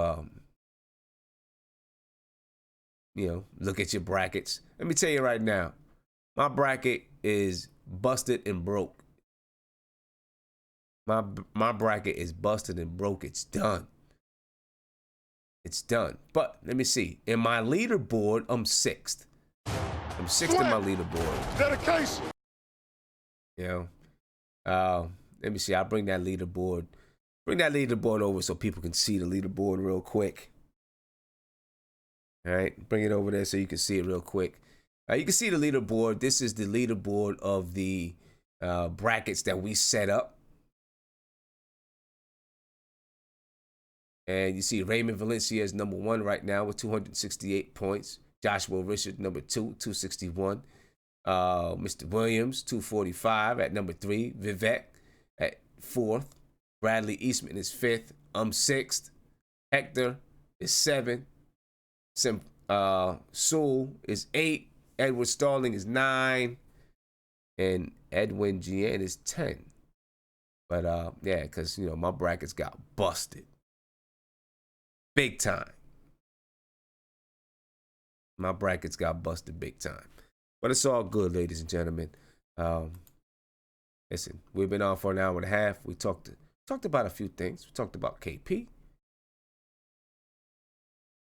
you know, look at your brackets. Let me tell you right now, my bracket is busted and broke. My bracket is busted and broke. It's done. It's done. But let me see. In my leaderboard, I'm sixth. I'm sixth in my leaderboard. Dedication. You know, let me see. I'll bring that leaderboard over so people can see the leaderboard real quick. All right, bring it over there so you can see it real quick. You can see the leaderboard. This is the leaderboard of the brackets that we set up. And you see Raymond Valencia is number 1 right now with 268 points. Joshua Richard, number 2, 261. Mr. Williams, 245 at number 3. Vivek at 4th. Bradley Eastman is 5th. I'm 6th. Hector is 7th. Sewell is 8. Edward Starling is 9. And Edwin Gian is 10. But yeah, because you know my brackets got busted. Big time. My brackets got busted big time. But it's all good, ladies and gentlemen. Listen, we've been on for an hour and a half. We talked about a few things. We talked about KP.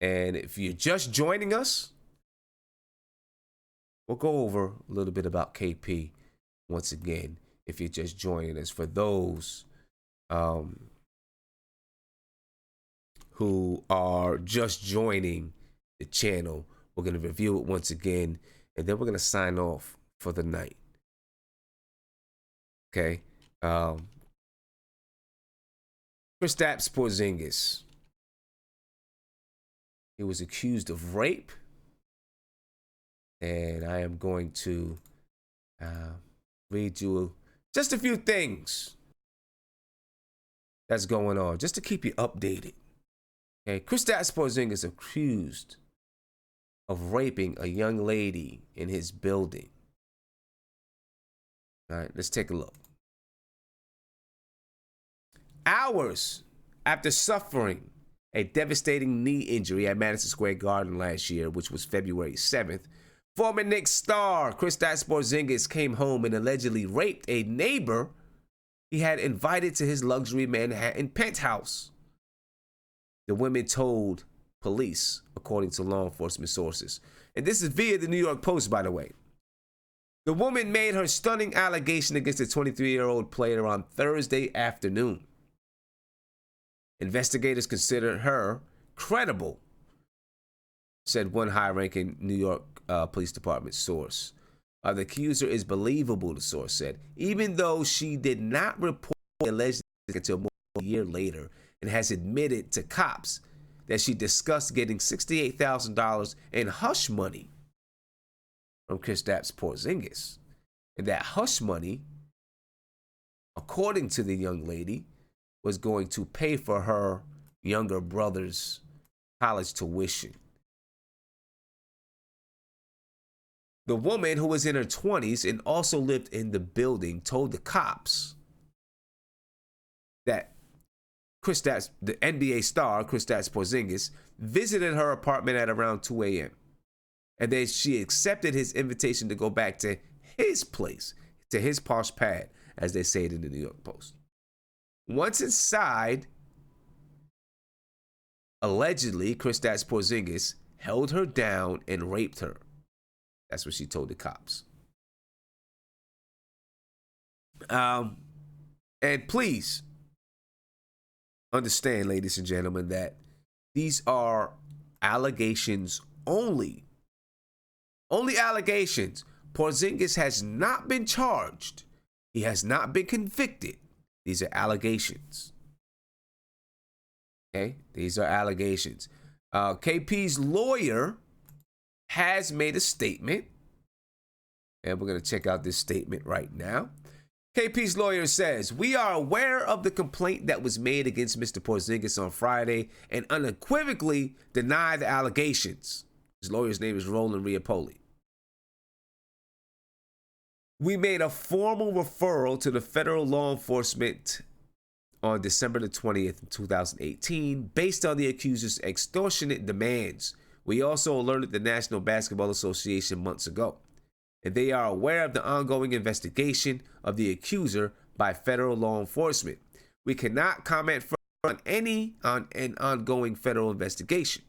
And if you're just joining us, we'll go over a little bit about KP once again. If you're just joining us, for those who are just joining the channel, we're going to review it once again, and then we're going to sign off for the night. Okay. Kristaps Porzingis. He was accused of rape. And I am going to read you just a few things that's going on, just to keep you updated. Okay, Kristaps Porzingis accused of raping a young lady in his building. All right, let's take a look. Hours after suffering a devastating knee injury at Madison Square Garden last year, which was February 7th, former Knicks star Kristaps Porzingis came home and allegedly raped a neighbor he had invited to his luxury Manhattan penthouse. The women told police, according to law enforcement sources. And this is via the New York Post, by the way. The woman made her stunning allegation against the 23-year-old player on Thursday afternoon. Investigators considered her credible, said one high-ranking New York Police Department source. The accuser is believable, the source said, even though she did not report the alleged until more than a year later, and has admitted to cops that she discussed getting $68,000 in hush money from Kristaps Porzingis. And that hush money, according to the young lady, was going to pay for her younger brother's college tuition. The woman, who was in her 20s and also lived in the building, told the cops that Kristaps, the NBA star Kristaps Porzingis, visited her apartment at around 2 a.m. And then she accepted his invitation to go back to his place, to his posh pad, as they say it in the New York Post. Once inside, allegedly, Kristaps Porzingis held her down and raped her. That's what she told the cops. And please understand, ladies and gentlemen, that these are allegations only. Only allegations. Porzingis has not been charged. He has not been convicted. These are allegations. Okay? These are allegations. KP's lawyer has made a statement, and we're going to check out this statement right now. KP's lawyer says, "We are aware of the complaint that was made against Mr. Porzingis on Friday and unequivocally deny the allegations." His lawyer's name is Roland Riapoli. "We made a formal referral to the federal law enforcement on December the 20th, 2018, based on the accuser's extortionate demands. We also alerted the National Basketball Association months ago, and they are aware of the ongoing investigation of the accuser by federal law enforcement. We cannot comment further on an ongoing federal investigation.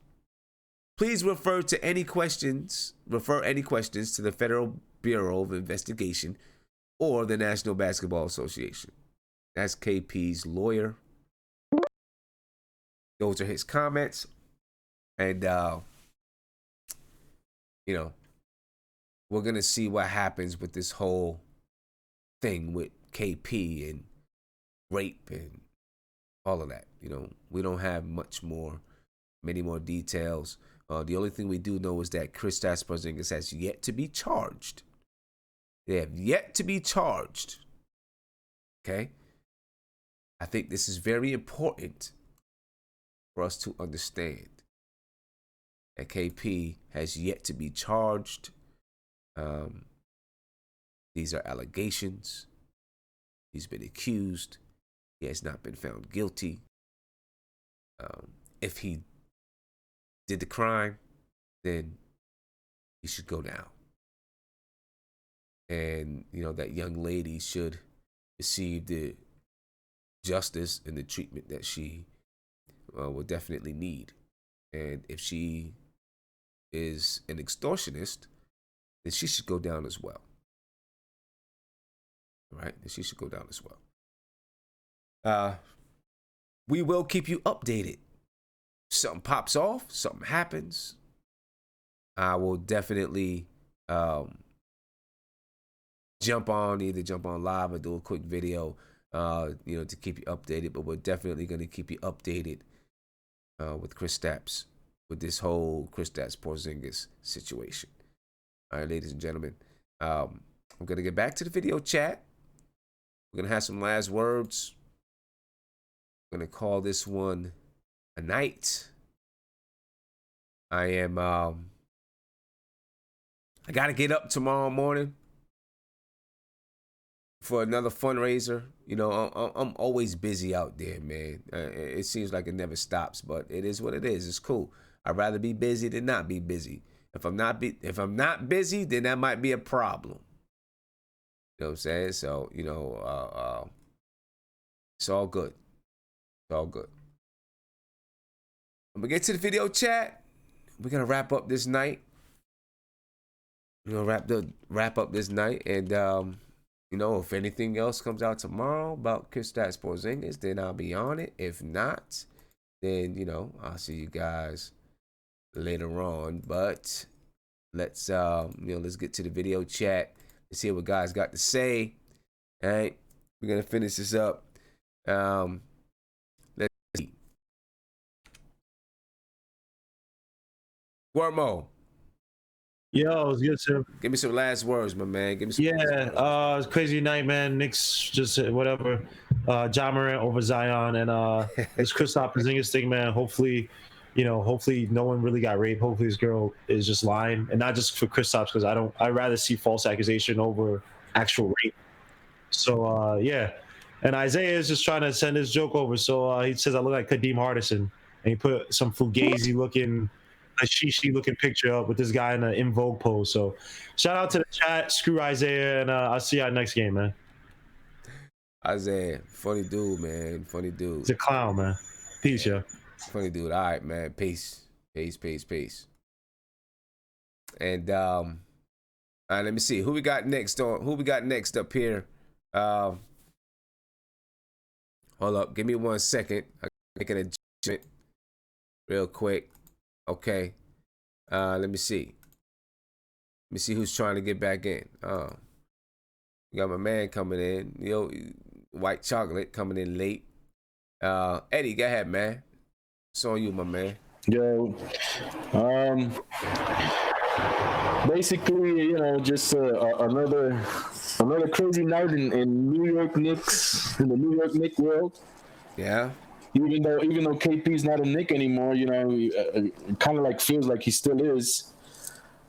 Please refer any questions to the Federal Bureau of Investigation or the National Basketball Association." That's KP's lawyer. Those are his comments. And, we're going to see what happens with this whole thing with KP and rape and all of that. We don't have many more details. The only thing we do know is that Kristaps Porzingis has yet to be charged. They have yet to be charged. Okay? I think this is very important for us to understand that KP has yet to be charged. These are allegations. He's been accused. He has not been found guilty. If he did the crime, then he should go down. And, you know, that young lady should receive the justice and the treatment that she will definitely need. And if she is an extortionist, then she should go down as well. Right? Then she should go down as well. We will keep you updated. Something pops off, something happens, I will definitely jump on live or do a quick video, you know, to keep you updated. But we're definitely going to keep you updated with Kristaps, with this whole Kristaps Porzingis situation. All right, ladies and gentlemen, I'm going to get back to the video chat. We're going to have some last words. I'm going to call this one a night. I got to get up tomorrow morning for another fundraiser. You know, I'm always busy out there, man. It seems like it never stops, but it is what it is. It's cool. I'd rather be busy than not be busy. If I'm not busy, then that might be a problem. You know what I'm saying? So, you know, it's all good. It's all good. I'm gonna get to the video chat. We're gonna wrap up this night. We're gonna wrap up this night, and you know, if anything else comes out tomorrow about Kristaps Porzingis, then I'll be on it. If not, then, you know, I'll see you guys later on. But let's you know, let's get to the video chat. Let's hear what guys got to say. All right, we're gonna finish this up. Let's see. Wormo. Yo, it's good, sir. Give me some last words, my man. Give me some. It's crazy night, man. Knicks just whatever. Ja Morant over Zion, and this Kristaps Porzingis thing, man. Hopefully no one really got raped. Hopefully this girl is just lying, and not just for Kristaps, because I'd rather see false accusation over actual rape. So yeah, and Isaiah is just trying to send his joke over. So he says I look like Kadeem Hardison, and he put some fugazi looking. A shishi looking picture up with this guy in an In Vogue pose. So shout out to the chat. Screw Isaiah, and I'll see y'all next game, man. Isaiah, funny dude, man. Funny dude. He's a clown, man. Peace, yo. Funny dude. All right, man. Peace. And all right, let me see who we got next up here. Hold up, give me 1 second. I make an adjustment real quick. Okay, let me see. Let me see who's trying to get back in. We got my man coming in. Yo, White Chocolate coming in late. Eddie, go ahead, man. It's on you, my man. Yo, basically, you know, just another crazy night in New York Knicks, in the New York Knicks world. Yeah. Even though KP's not a Knick anymore, you know, it kind of like feels like he still is.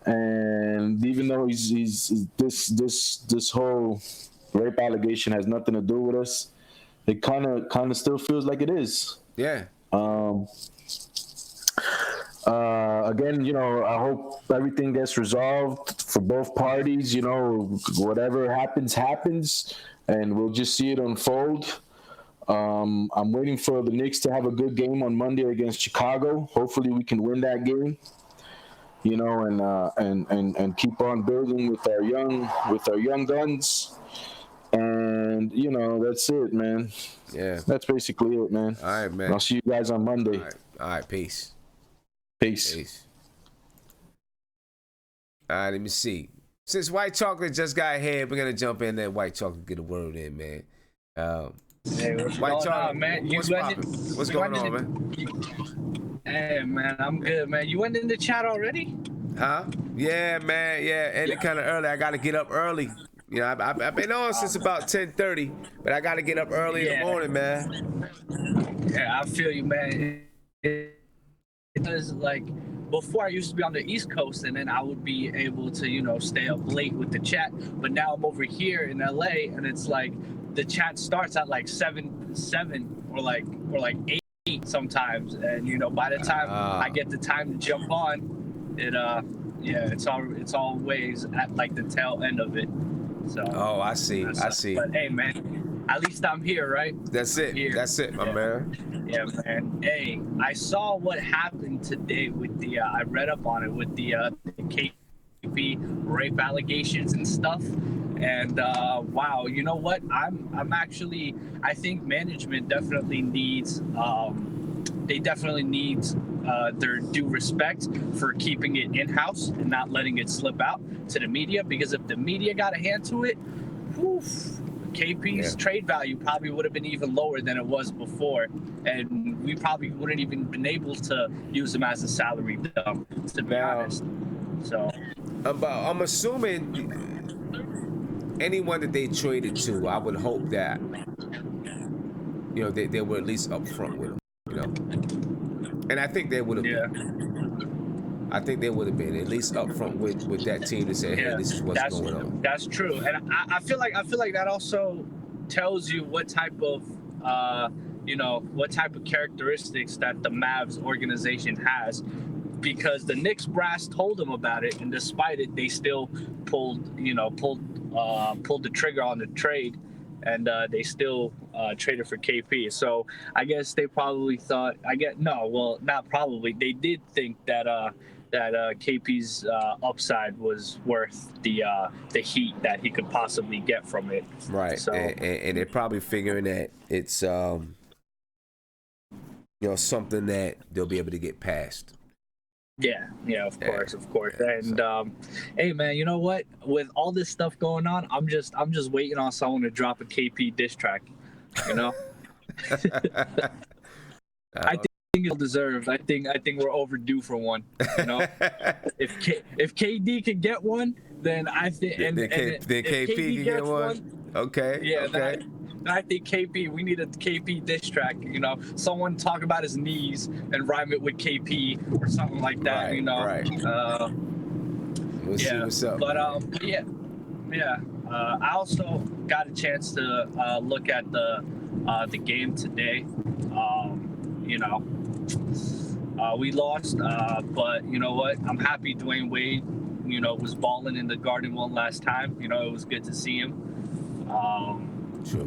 And even though he's this whole rape allegation has nothing to do with us, it kind of still feels like it is. Yeah. Again, you know, I hope everything gets resolved for both parties. You know, whatever happens, and we'll just see it unfold. I'm waiting for the Knicks to have a good game on Monday against Chicago. Hopefully we can win that game, you know, and keep on building with our young guns. And, you know, that's it, man. Yeah. That's basically it, man. All right, man. And I'll see you guys on Monday. All right, peace. Peace. All right, let me see. Since White Chocolate just got here, we're going to jump in there. White Chocolate, get a word in, man. Hey, what's White going Chocolate, on, man? What's going on, man? Hey, man, I'm good, man. You went in the chat already? Huh? Yeah, man. Yeah, and it kind of early. I got to get up early. You know, I've been on since about 10:30, but I got to get up early in the morning, man. Yeah, I feel you, man. It was like before I used to be on the East Coast, and then I would be able to, you know, stay up late with the chat. But now I'm over here in LA, and it's like the chat starts at like 7 or like 8 sometimes, and you know, by the time I get the time to jump on, it Yeah, it's always at like the tail end of it. So. Oh, I see. I see. But hey, man, at least I'm here, right? That's it. That's it, my man. Yeah, man. Hey, I saw what happened today with the. I read up on it with the KP rape allegations and stuff. And wow, you know what? I'm actually. I think management definitely needs. They definitely need their due respect for keeping it in-house and not letting it slip out to the media, because if the media got a hand to it, KP's trade value probably would have been even lower than it was before, and we probably wouldn't even been able to use him as a salary dump, to be honest. So I'm assuming anyone that they traded to, I would hope that they were at least upfront with him. And I think they would have been. I think they would have been at least upfront with that team to say, hey, this is what's going on. That's true. And I feel like that also tells you what type of what type of characteristics that the Mavs organization has, because the Knicks brass told them about it, and despite it, they still pulled the trigger on the trade, and they still traded for KP. So I guess they probably thought, not probably, they did think that KP's upside was worth the heat that he could possibly get from it. Right. So, and they're probably figuring that it's something that they'll be able to get past. Yeah, of course. And hey, man, you know what? With all this stuff going on, I'm just waiting on someone to drop a KP diss track. I think it's deserved. I think we're overdue for one. If KD can get one, then I think then KP can get one. Okay. Yeah. Okay. I think KP, we need a KP diss track, someone talk about his knees and rhyme it with KP or something like that, Right. We'll see what's up. But I also got a chance to look at the game today. We lost, but you know what? I'm happy Dwayne Wade, was balling in the Garden one last time. It was good to see him. Sure.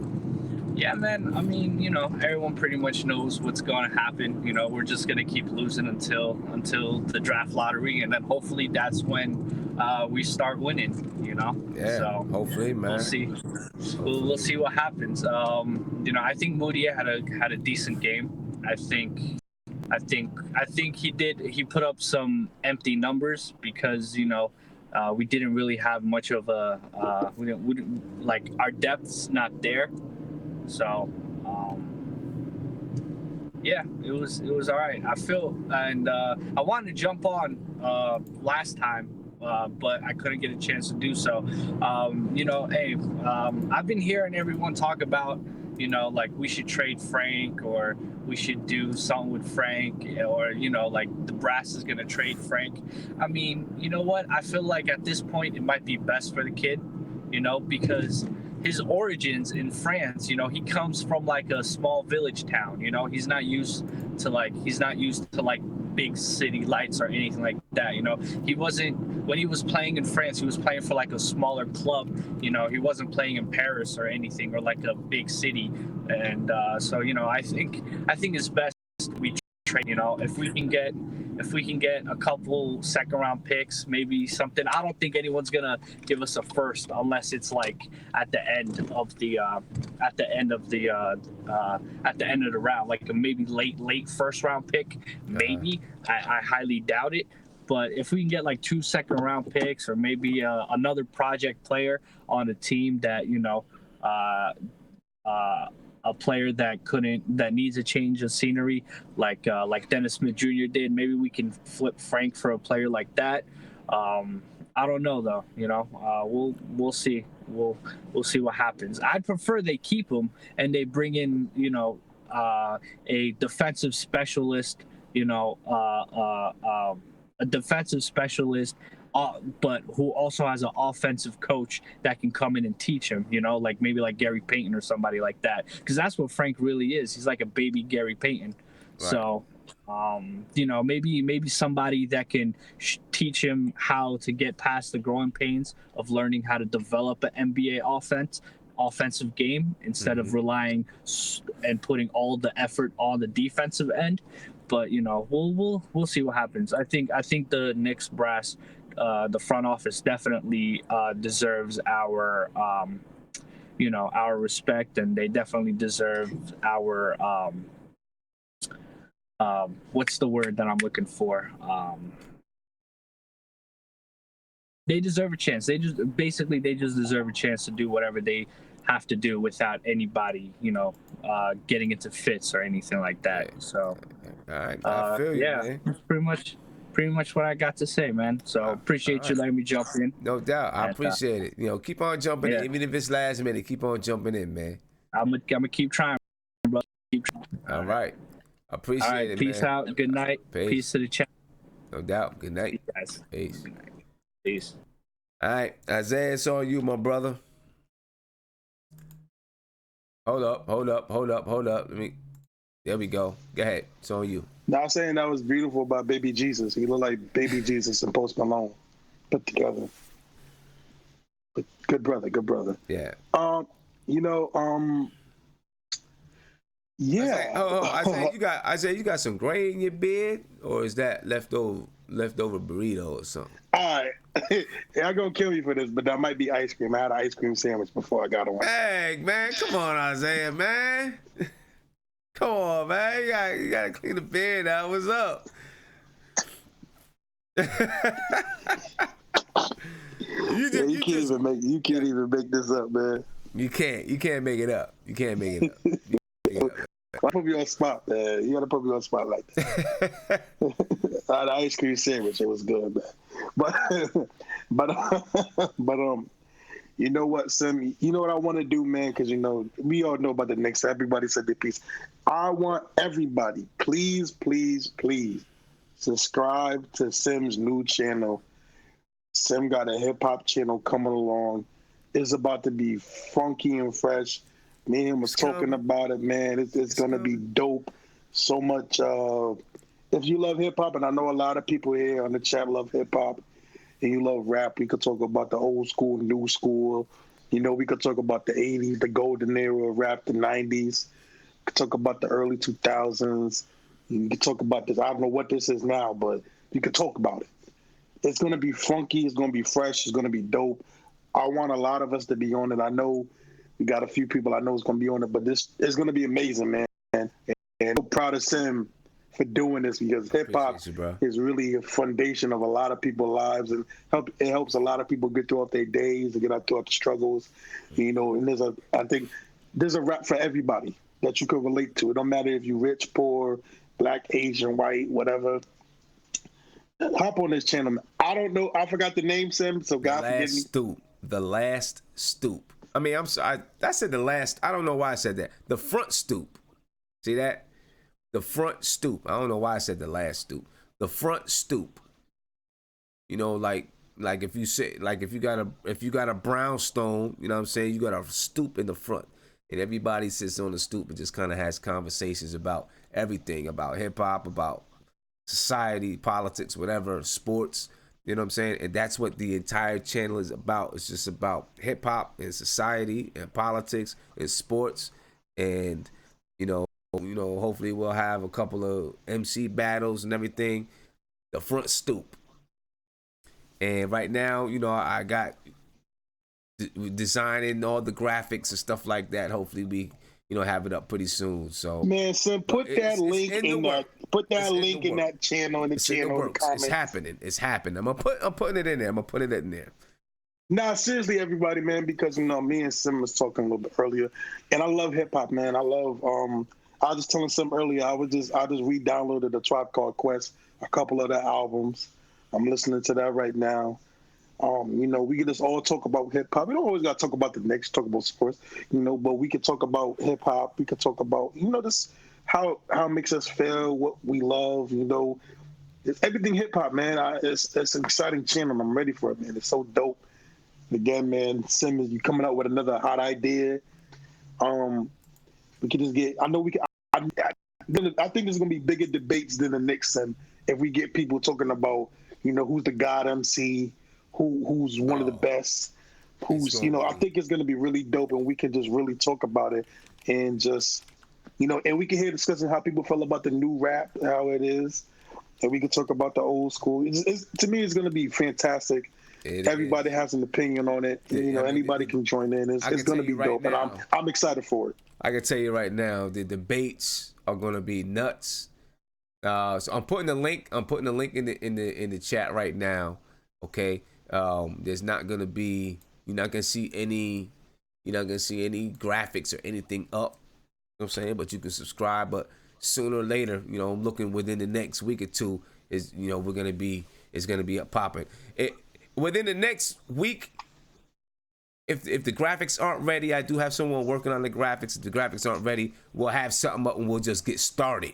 Yeah, man. I mean, everyone pretty much knows what's going to happen. We're just going to keep losing until the draft lottery, and then hopefully that's when we start winning. Yeah. So hopefully, man. We'll see. We'll see what happens. I think Moody had a decent game. I think he did. He put up some empty numbers because we didn't really have much of a. We didn't like our depth's not there. So, it was all right. I feel, and I wanted to jump on last time, but I couldn't get a chance to do so. I've been hearing everyone talk about, like we should trade Frank, or we should do something with Frank, or like the brass is gonna trade Frank. I mean, you know what? I feel like at this point it might be best for the kid, because his origins in France, he comes from like a small village town, he's not used to big city lights or anything like that. He wasn't, when he was playing in France, he was playing for like a smaller club, he wasn't playing in Paris or anything, or like a big city. And so I think it's best we trade, if we can get a couple second round picks, maybe something. I don't think anyone's gonna give us a first unless it's like at the end of the round, like a maybe late first round pick, maybe. I highly doubt it. But if we can get like 2 second round picks, or maybe another project player on a team that a player that needs a change of scenery, like Dennis Smith Jr. did. Maybe we can flip Frank for a player like that. I don't know though. We'll see. We'll see what happens. I'd prefer they keep him and they bring in a defensive specialist. A defensive specialist. But who also has an offensive coach that can come in and teach him, like maybe like Gary Payton or somebody like that. Because that's what Frank really is. He's like a baby Gary Payton. Right. So, Maybe somebody that can teach him how to get past the growing pains of learning how to develop an NBA offensive game instead of relying and putting all the effort on the defensive end. But we'll see what happens. I think the Knicks brass, the front office definitely deserves our our respect, and they definitely deserve our what's the word that I'm looking for? They deserve a chance. They just deserve a chance to do whatever they have to do without anybody, getting into fits or anything like that. So, all right, I feel you, man. That's pretty much what I got to say, man. So appreciate you letting me jump in. No doubt, I appreciate it. Keep on jumping in, even if it's last minute. Keep on jumping in, man. I'm gonna keep trying, bro. Keep trying. All right. Appreciate it, peace man. out. Good night. Peace to the chat. No doubt. Good night. Peace, guys. Peace. Good night. Peace. All right, Isaiah, it's on you, my brother. Hold up. There we go. Go ahead. It's on you. Now, I'm saying that was beautiful about Baby Jesus. He looked like Baby Jesus and Post Malone put together. But good brother. Yeah. Yeah. Isaiah, you got some gray in your beard, or is that leftover burrito or something? All right. I'm going to kill you for this, but that might be ice cream. I had an ice cream sandwich before I got on. Hey, man, come on, Isaiah, man. Come on, man. You gotta clean the beard out. What's up? You can't even make this up, man. You can't make it up. I put me on spot, man. You gotta put me on spot like that. I had an ice cream sandwich. It was good, man. But you know what, Sim? You know what I want to do, man? Because we all know about the Knicks. Everybody said their piece. I want everybody, please subscribe to Sim's new channel. Sim got a hip hop channel coming along. It's about to be funky and fresh. Me and him was talking about it, man. It's gonna be dope. So much. If you love hip hop, and I know a lot of people here on the chat love hip hop, and you love rap, we could talk about the old school, new school. We could talk about the 80s, the golden era of rap, the 90s. We could talk about the early 2000s. You could talk about this. I don't know what this is now, but you could talk about it. It's going to be funky. It's going to be fresh. It's going to be dope. I want a lot of us to be on it. I know we got a few people I know is going to be on it, but this is going to be amazing, man. And I'm proud of Sim for doing this, because hip hop is really a foundation of a lot of people's lives, and it helps a lot of people get throughout their days and get out throughout the struggles. And I think there's a rap for everybody that you can relate to. It don't matter if you're rich, poor, black, Asian, white, whatever. Hop on this channel. I don't know. I forgot the name, Sim. So God forgive me. The last stoop. I mean, I'm sorry. I said the last. I don't know why I said that. The front stoop. See that? The front stoop. I don't know why I said the last stoop. The front stoop. Like if you say, like if you got a brownstone, you know what I'm saying? You got a stoop in the front, and everybody sits on the stoop and just kind of has conversations about everything, about hip hop, about society, politics, whatever, sports. You know what I'm saying? And that's what the entire channel is about. It's just about hip hop and society and politics and sports, and hopefully we'll have a couple of MC battles and everything. The front stoop. And right now, I got designing all the graphics and stuff like that. Hopefully we, have it up pretty soon. So man, so put that link in that channel in the channel. In the comments. It's happening. I'm putting it in there. Nah, seriously, everybody, man, because me and Sim was talking a little bit earlier, and I love hip hop, man. I love I was just telling Sim earlier, I just re-downloaded the Tribe Called Quest, a couple of their albums. I'm listening to that right now. We can just all talk about hip hop. We don't always got to talk about the Knicks, talk about sports, but we can talk about hip hop. We can talk about, this how it makes us feel, what we love. It's everything hip hop, man. It's an exciting channel. I'm ready for it, man. It's so dope. Again, man, Simmons, you coming out with another hot idea. We can just get. I know we can. I think there's gonna be bigger debates than the Knicks, and if we get people talking about, who's the God MC, who's one of the best, I think it's gonna be really dope, and we can just really talk about it, and just, and we can hear discussing how people feel about the new rap, how it is, and we can talk about the old school. To me, it's gonna be fantastic. Everybody has an opinion on it. Anybody can join in. It's going to be dope, and I'm excited for it. I can tell you right now, the debates are going to be nuts. So I'm putting the link. In the chat right now. Okay. There's not going to be. You're not going to see any. You're not going to see any graphics or anything up. You know what I'm saying? But you can subscribe. But sooner or later, I'm looking within the next week or two. It's going to be up popping. Within the next week, if the graphics aren't ready, I do have someone working on the graphics. If the graphics aren't ready, we'll have something up and we'll just get started.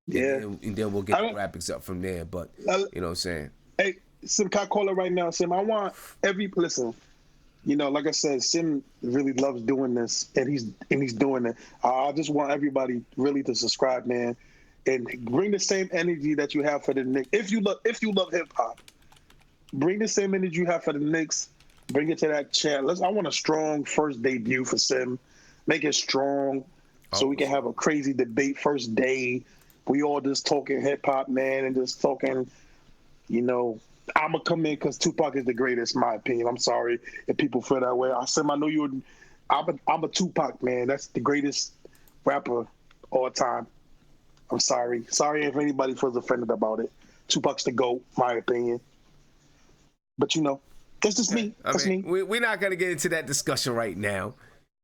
Yeah. And then we'll get the graphics up from there. But you know what I'm saying? Hey, Sim, can I call it right now? Sim, I want listen, like I said, Sim really loves doing this, and he's doing it. I just want everybody really to subscribe, man, and bring the same energy that you have for the Knicks. If you love hip hop, bring the same energy you have for the Knicks. Bring it to that chat. I want a strong first debut for Sim. Make it strong so we can have a crazy debate first day. We all just talking hip hop, man, and just talking, I'm going to come in because Tupac is the greatest, in my opinion. I'm sorry if people feel that way. Sim, I know I'm a Tupac, man. That's the greatest rapper all time. I'm sorry. Sorry if anybody feels offended about it. Tupac's the GOAT, my opinion. But that's just me. That's me. We're not gonna get into that discussion right now.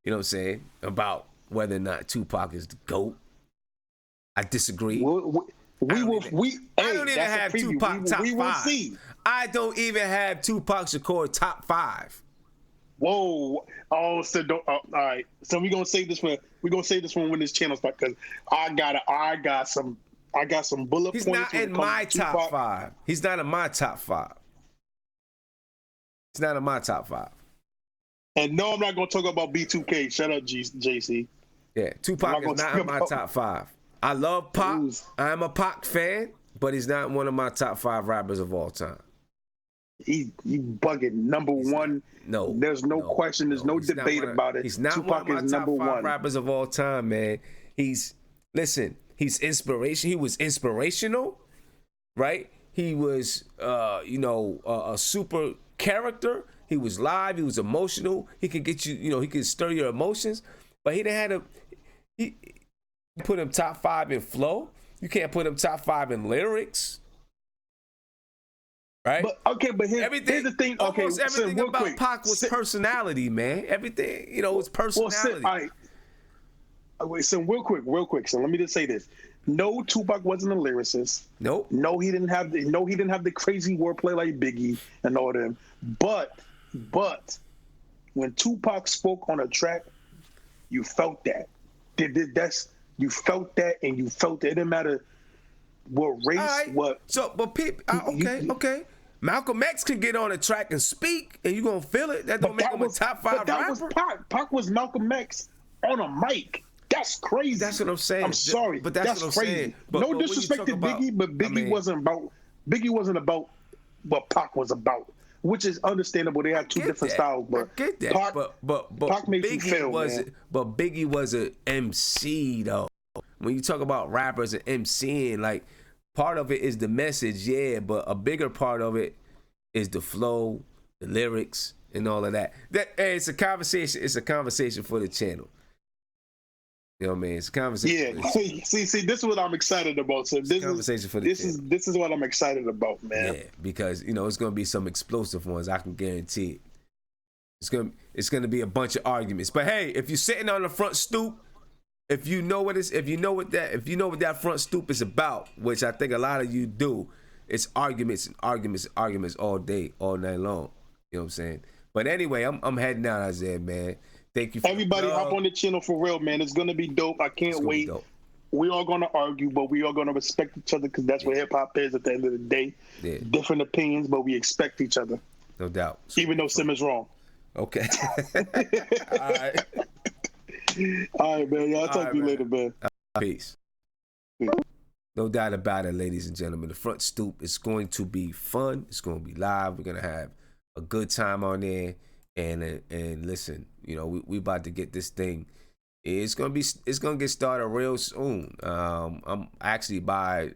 You know what I'm saying? About whether or not Tupac is the GOAT. I disagree. I don't even have Tupac top 5. See. I don't even have Tupac Shakur top 5. Whoa! Oh, so don't. All right. So we're gonna save this for when this channel starts, because I got some bullet points. He's not in my top 5. He's not in my top 5. It's not in my top 5. And no, I'm not going to talk about B2K. Shut up, JC. Yeah, Tupac is not in my top 5. I love Pac. I'm a Pac fan, but he's not one of my top 5 rappers of all time. He bugging. Number one. No. There's no question. There's no debate about it. He's not Tupac one of my is top 5 1 rappers of all time, man. He's inspiration. He was inspirational, right? He was, a super character. He was live. He was emotional. He could get you, he could stir your emotions. But he didn't have he put him top 5 in flow. You can't put him top 5 in lyrics. Right? But here's the thing. Okay, almost everything Sim, about Pac was personality, man. Everything, was personality. Well, Sim, wait, Sim, real quick. So let me just say this. No, Tupac wasn't a lyricist. Nope. No, he didn't have the crazy wordplay like Biggie and all them. But when Tupac spoke on a track, you felt that. You felt that, and you felt it. It didn't matter what race, right. what. So, but people, okay. Malcolm X can get on a track and speak, and you're gonna feel it. That don't make him a top 5 that rapper. Was Pac. Pac was Malcolm X on a mic. That's crazy. That's what I'm saying. I'm sorry, but that's what I'm crazy. saying. No disrespect to Biggie, but Biggie wasn't about what Pac was about, which is understandable. They had two different styles, but I get that. But Pac makes you feel, man. But Biggie was an MC though. When you talk about rappers and MCing, like part of it is the message, yeah, but a bigger part of it is the flow, the lyrics, and all of that. It's a conversation. It's a conversation for the channel. You know what I mean? It's a conversation. Yeah. See, this is what I'm excited about. So this is what I'm excited about, man. Yeah, because it's gonna be some explosive ones. I can guarantee it. It's gonna be a bunch of arguments. But hey, if you're sitting on the front stoop, if you know what that front stoop is about, which I think a lot of you do, it's arguments and arguments and arguments all day, all night long. You know what I'm saying? But anyway, I'm heading out, Isaiah, man. Thank you. Everybody hop on the channel for real, man. It's gonna be dope. I can't wait. We are gonna argue, but we are gonna respect each other because that's what hip hop is at the end of the day. Yeah. Different opinions, but we expect each other. No doubt. Even though Sim is wrong. Okay. All right. All right, man. I'll talk to you later, man. Peace. No doubt about it, ladies and gentlemen. The front stoop is going to be fun. It's going to be live. We're going to have a good time on there. And listen, you know, we about to get this thing. It's gonna get started real soon. I'm actually by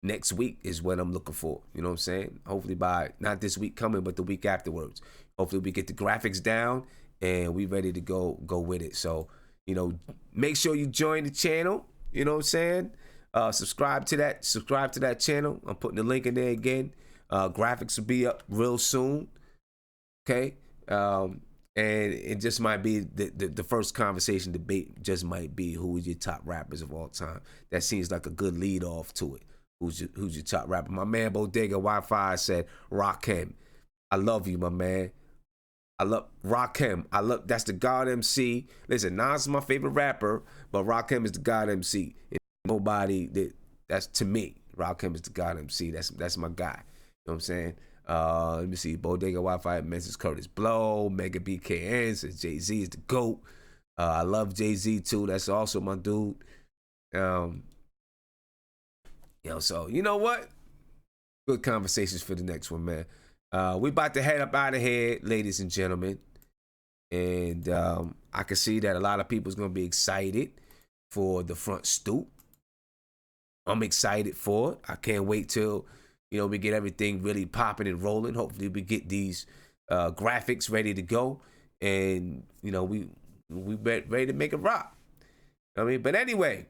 next week is what I'm looking for. You know what I'm saying? Hopefully by not this week coming, but the week afterwards. Hopefully we get the graphics down and we ready to go with it. So, you know, make sure you join the channel. You know what I'm saying? Subscribe to that channel. I'm putting the link in there again. Graphics will be up real soon. Okay. And it just might be the first conversation debate just might be who is your top rappers of all time. That seems like a good lead off to it. Who's your top rapper? My man Bodega Wi-Fi said Rakim. I love you, my man. I love Rakim. That's the God MC. Listen, Nas is my favorite rapper, but Rakim is the God MC. Nobody that's to me. Rakim is the God MC. That's my guy. You know what I'm saying? Let me see. Bodega Wi-Fi mentions Curtis Blow. Mega BKN says Jay-Z is the GOAT. I love Jay-Z too. That's also my dude. You know, so you know what? Good conversations for the next one, man. We about to head up out of here, ladies and gentlemen. And I can see that a lot of people's gonna be excited for the front stoop. I'm excited for it. I can't wait till we get everything really popping and rolling. Hopefully we get these graphics ready to go, and we ready to make it rock. I mean, but anyway,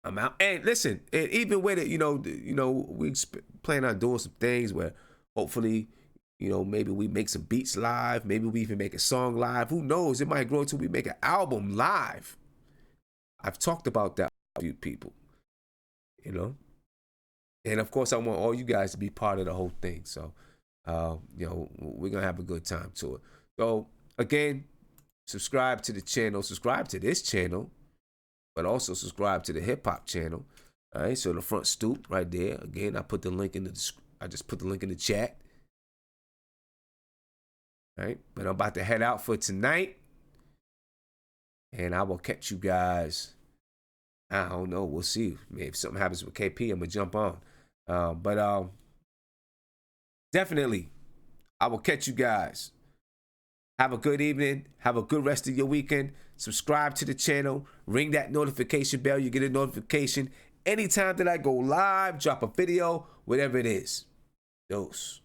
I'm out. And listen, and even with it, we plan on doing some things where hopefully, maybe we make some beats live. Maybe we even make a song live. Who knows? It might grow till we make an album live. I've talked about that with a few people, And of course, I want all you guys to be part of the whole thing. So, we're going to have a good time to it. So, again, subscribe to the channel. Subscribe to this channel, but also subscribe to the hip-hop channel. All right, so the front stoop right there. Again, I just put the link in the chat. All right, but I'm about to head out for tonight. And I will catch you guys. I don't know. We'll see. Maybe if something happens with KP, I'm going to jump on. But definitely, I will catch you guys. Have a good evening. Have a good rest of your weekend. Subscribe to the channel. Ring that notification bell. You get a notification anytime that I go live, drop a video, whatever it is. Those.